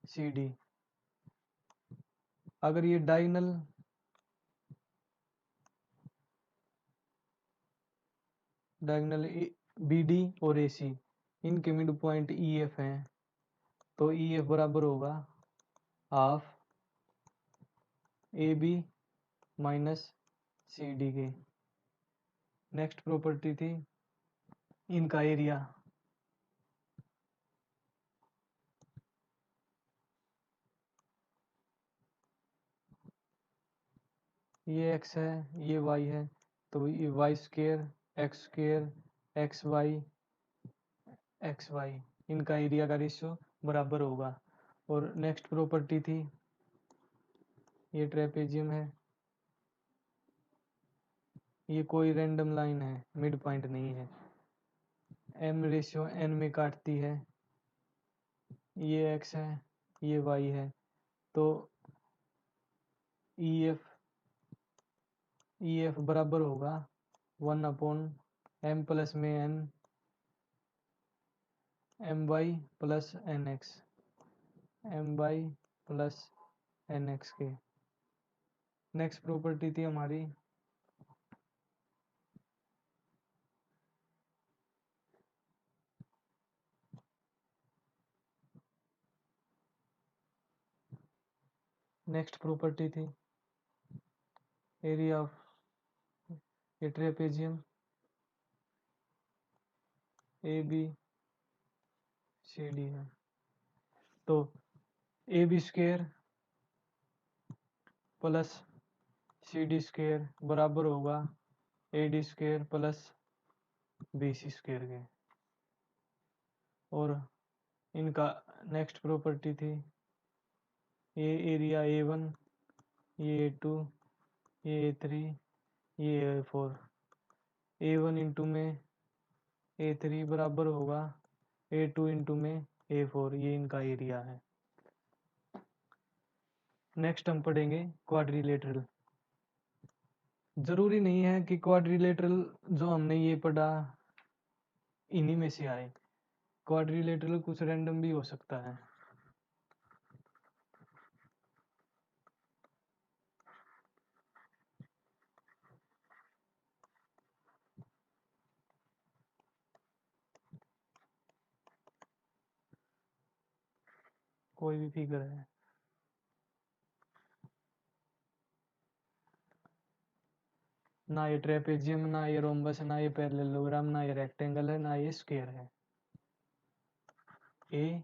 CD। अगर ये डायगोनल BD और AC इनके मिड पॉइंट EF हैं तो EF बराबर होगा हाफ AB माइनस CD के। नेक्स्ट प्रॉपर्टी थी इनका एरिया, ये x है, ये y है, तो ये y square x square XY इनका एरिया का रेशियो बराबर होगा। और नेक्स्ट प्रॉपर्टी थी, ये ट्रेपेजियम है, ये कोई रैंडम लाइन है, मिड पॉइंट नहीं है, M रेशियो N में काटती है, ये x है, ये y है, तो EF बराबर होगा 1/m प्लस में n my plus nx, my plus nx के। नेक्स्ट प्रॉपर्टी थी हमारी एरिया ऑफ ये ट्रेपेजियम ABCD है, तो AB square plus CD square बराबर होगा AD square plus BC square के। और इनका नेक्स्ट प्रॉपर्टी थी ये एरिया A1, ये A2, ये A3, ये A4। A1 इंटू में A3 बराबर होगा A2 इंटू में A4, ये इनका एरिया है। नेक्स्ट हम पढ़ेंगे क्वाड्रिलेटरल। जरूरी नहीं है कि क्वाड्रिलेटरल जो हमने ये पढ़ा इन्हीं में से आए, क्वाड्रिलेटरल कुछ रैंडम भी हो सकता है। कोई भी फिगर है, ना ये ट्रेपेजियम, ना ये रोम्बस, ना ये पैरेललोग्राम, ना ये रेक्टेंगल है, ना ये स्क्वायर है। A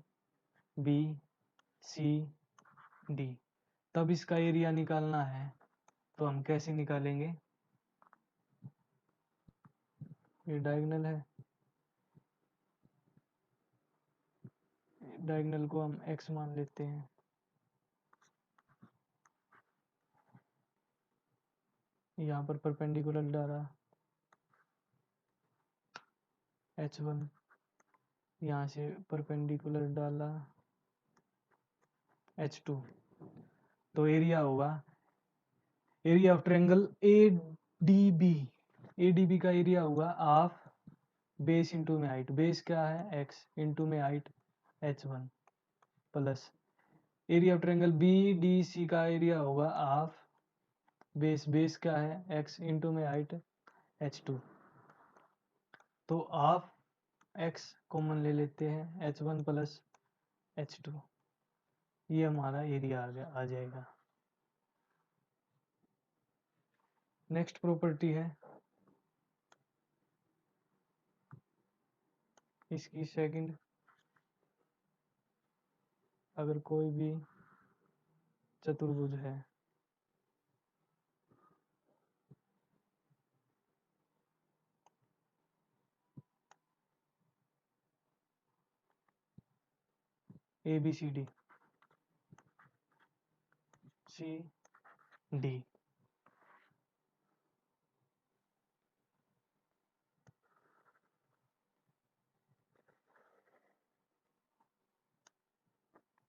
B C D. तब इसका एरिया निकालना है तो हम कैसे निकालेंगे? ये डायगोनल है, डायगोनल को हम x मान लेते हैं। यहाँ पर परपेंडिकुलर डाला h1, यहाँ से परपेंडिकुलर डाला h2। तो एरिया होगा, एरिया ऑफ ट्रायंगल ADB का एरिया होगा हाफ बेस इंटू में हाइट। बेस क्या है x, इंटू में height h1, plus area of triangle BDC का एरिया होगा हाफ बेस क्या है x, इंटू में हाइट h2। तो हाफ x कॉमन ले लेते हैं, h1 प्लस h2, ये हमारा एरिया आ जाएगा। नेक्स्ट प्रॉपर्टी है इसकी सेकंड, अगर कोई भी चतुर्भुज है ABCD CD,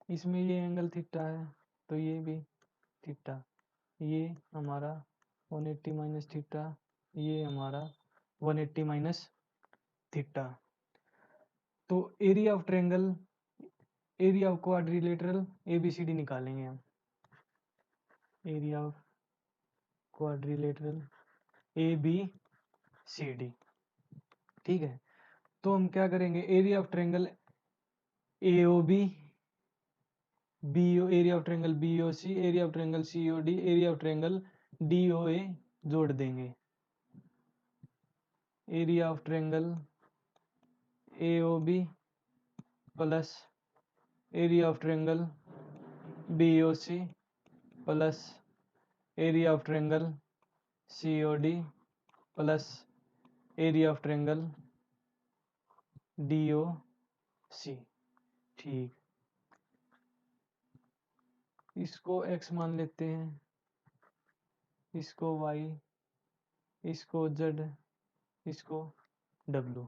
इसमें ये एंगल थीटा है तो ये भी थीटा, ये हमारा 180 माइनस थीटा, ये हमारा 180 माइनस थीटा। तो area of triangle, area of quadrilateral ABCD निकालेंगे हम। एरिया ऑफ क्वाड्रिलेटरल ABCD, ठीक है। तो हम क्या करेंगे, area of triangle AOB, BO, area of triangle BOC, area of triangle COD, area of triangle DOA जोड़ देंगे। Area of triangle AOB plus area of triangle BOC plus area of triangle COD plus area of triangle DOC, ठीक। इसको x मान लेते हैं, इसको y, इसको z, इसको w।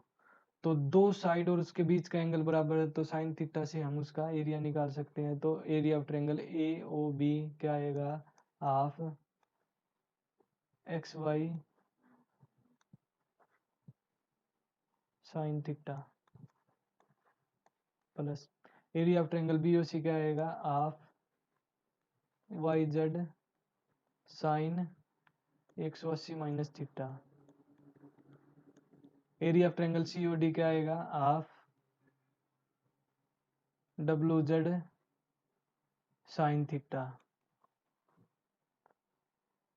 तो दो साइड और उसके बीच का एंगल बराबर है तो साइन थीटा से हम उसका एरिया निकाल सकते हैं। तो एरिया ऑफ ट्रायंगल AOB क्या आएगा, half XY sine theta plus area of triangle BOC क्या आएगा, half YZ sine 180 minus theta. Area of triangle COD क्या आएगा, half WZ sine theta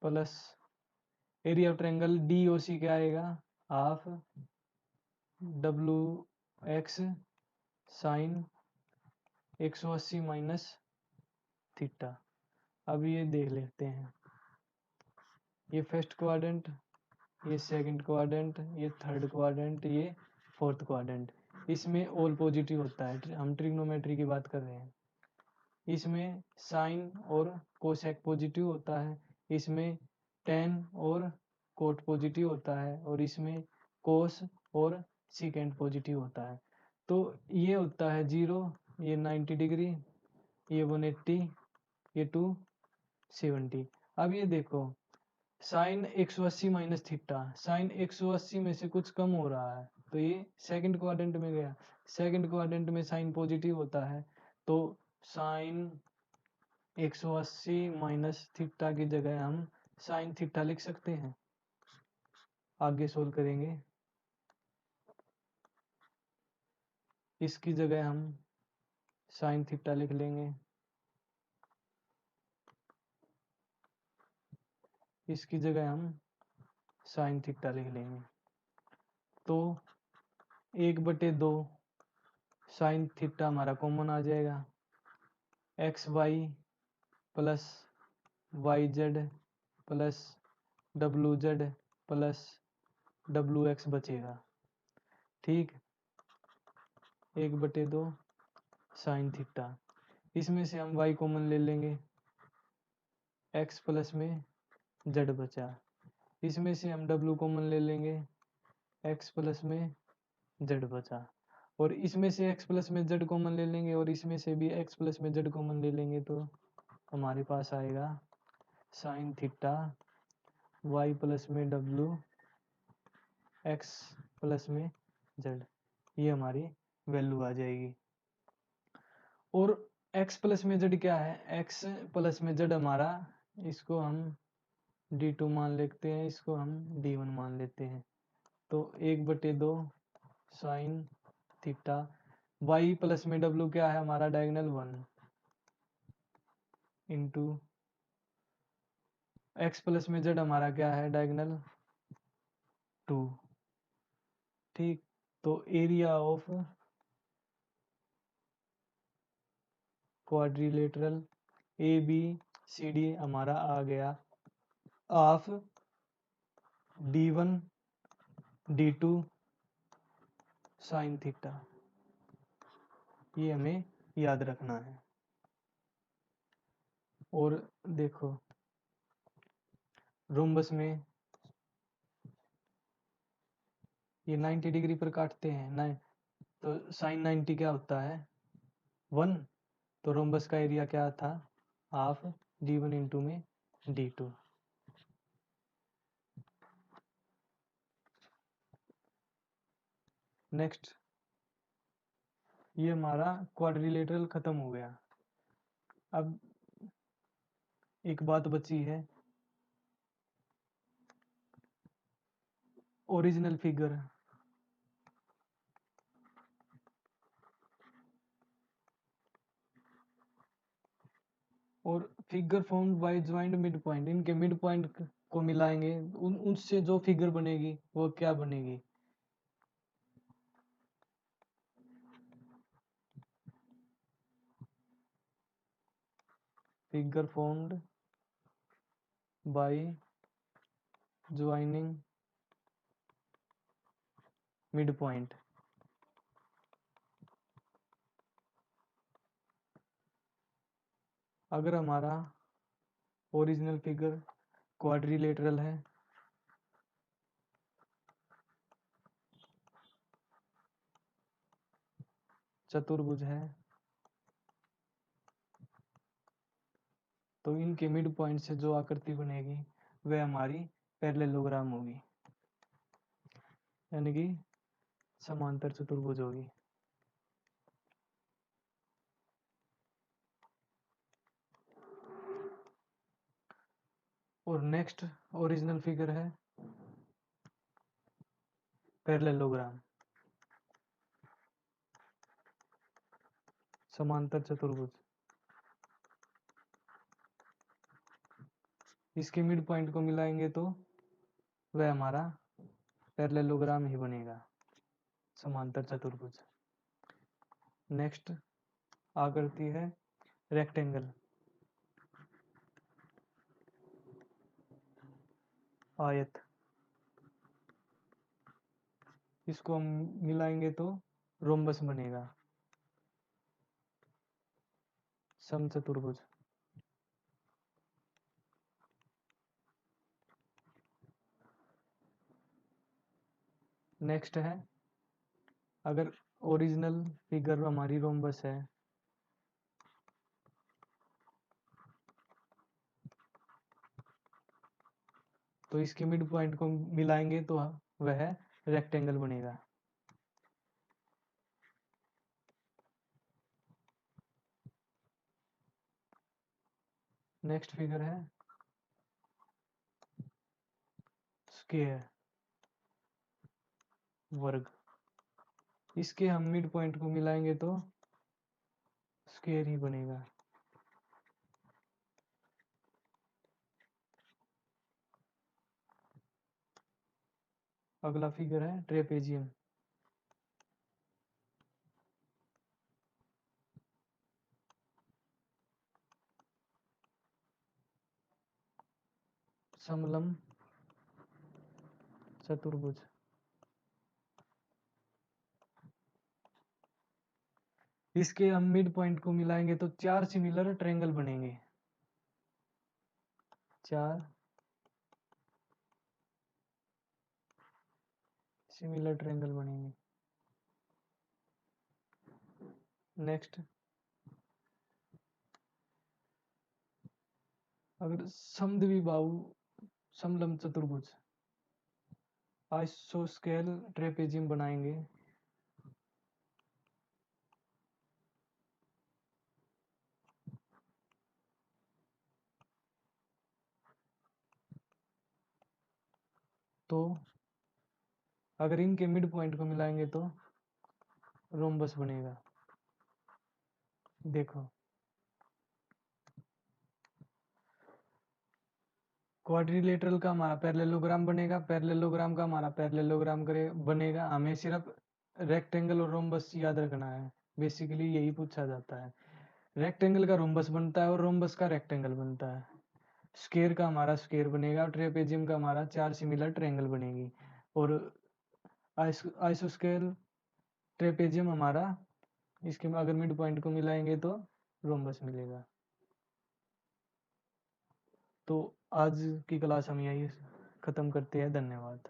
plus area of triangle DOC क्या आएगा, half WX sine 180 minus theta. अब ये देख लेते हैं, ये फर्स्ट क्वाड्रेंट, ये सेकंड क्वाड्रेंट, ये थर्ड क्वाड्रेंट, ये फोर्थ क्वाड्रेंट, इसमें ऑल पॉजिटिव होता है। हम ट्रिग्नोमेट्री की बात कर रहे हैं। इसमें साइन और कोसेक पॉजिटिव होता है, इसमें टेन और कोट पॉजिटिव होता है, और इसमें कोस और सीकेंट पॉजिटिव होता है। तो ये होता है 0, ये 90 डिग्री, ये 180, ये 270। अब ये देखो साइन 180 माइनस थीटा, साइन 180 में से कुछ कम हो रहा है तो ये सेकंड क्वाड्रेंट में गया। सेकंड क्वाड्रेंट में साइन पॉजिटिव होता है तो साइन 180 माइनस थीटा की जगह हम साइन थीटा लिख सकते हैं। आगे सोल्व करेंगे, इसकी जगह हम साइन थीटा लिख लेंगे, इसकी जगह हम साइन थीटा लिख लेंगे। तो 1/2 साइन थीटा हमारा कॉमन आ जाएगा, X Y plus Y Z plus W Z plus W X बचेगा। ठीक, 1/2 साइन थीटा, इसमें से हम वाई कॉमन ले लेंगे, एक्स प्लस में जेड बचा, इसमें से हम डब्लू कॉमन ले लेंगे, एक्स प्लस में जेड बचा, और इसमें से एक्स प्लस में जेड कॉमन ले लेंगे, और इसमें से भी एक्स प्लस में जेड कॉमन ले लेंगे, तो हमारे पास आएगा साइन थीटा वाई प्लस में डब्लू एक्स प्लस में जेड, ये हमारी वैल्यू आ जाएगी। और x प्लस में जेड क्या है, x प्लस में जेड हमारा, इसको हम d2 मान लेते हैं, इसको हम d1 मान लेते हैं। तो 1/2 साइन थीटा, y प्लस में w क्या है हमारा, डायगोनल 1 इंटू x प्लस में जेड हमारा क्या है, डायगोनल 2। ठीक, तो एरिया ऑफ क्वाड्रिलेटरल ABCD हमारा आ गया of d1 d2 sine theta, ये हमें याद रखना है। और देखो रोम्बस में ये 90 डिग्री पर काटते हैं ना, तो साइन 90 क्या होता है 1, तो रोम्बस का एरिया क्या था हाफ d1 इंटू में d2। नेक्स्ट, ये हमारा क्वाड्रिलेटरल खत्म हो गया। अब एक बात बची है, ओरिजिनल फिगर। और figure formed by joint mid point, इनके मिड पॉइंट को मिलाएंगे, उनसे जो फिगर बनेगी वो क्या बनेगी, figure formed by joining mid point. अगर हमारा ओरिजिनल फिगर क्वाड्रिलेटरल है, चतुर्भुज है, तो इनके मिड पॉइंट से जो आकृति बनेगी वह हमारी पैरेललोग्राम होगी, यानी कि समांतर चतुर्भुज होगी। और नेक्स्ट ओरिजिनल फिगर है पैरेललोग्राम, समांतर चतुर्भुज। इसके मिड पॉइंट को मिलाएंगे तो वह हमारा पैरेललोग्राम ही बनेगा, समांतर चतुर्भुज। नेक्स्ट आकृति है रेक्टेंगल, आयत। इसको हम मिलाएंगे तो रोम्बस बनेगा, समचतुर्भुज। नेक्स्ट है, अगर ओरिजिनल फिगर हमारी रोम्बस है तो इसके मिड पॉइंट को मिलाएंगे तो वह रेक्टेंगल बनेगा। नेक्स्ट फिगर है स्क्वायर वर्ग, इसके हम मिड पॉइंट को मिलाएंगे तो स्क्वायर ही बनेगा। अगला फिगर है ट्रेपेजियम। समलंब चतुर्भुज, इसके हम मिड पॉइंट को मिलाएंगे तो 4 सिमिलर ट्रायंगल बनेंगे। 4 सिमिलर ट्रायंगल बनेंगे। नेक्स्ट, अगर समद्विबाहु समलंब चतुर्भुज आइसोस्केल ट्रेपेजियम बनाएंगे तो अगर इनके मिड पॉइंट को मिलाएंगे तो रोम्बस बनेगा। देखो, क्वाड्रिलेटरल का हमारा पैरेललोग्राम बनेगा, पैरेललोग्राम का हमारा पैरेललोग्राम बनेगा। हमें सिर्फ रेक्टेंगल और रोम्बस याद रखना है, बेसिकली यही पूछा जाता है। रेक्टेंगल का रोम्बस बनता है और रोम्बस का रेक्टेंगल बनता है। स्क्वायर का हमारा स्क्वायर बनेगा, ट्रेपेजियम का हमारा 4 सिमिलर ट्रायंगल बनेगी, और आइसोस्केल ट्रेपेजियम हमारा, इसके अगर मिड पॉइंट को मिलाएंगे तो रोम्बस मिलेगा। तो आज की क्लास हम यही खत्म करते हैं। धन्यवाद।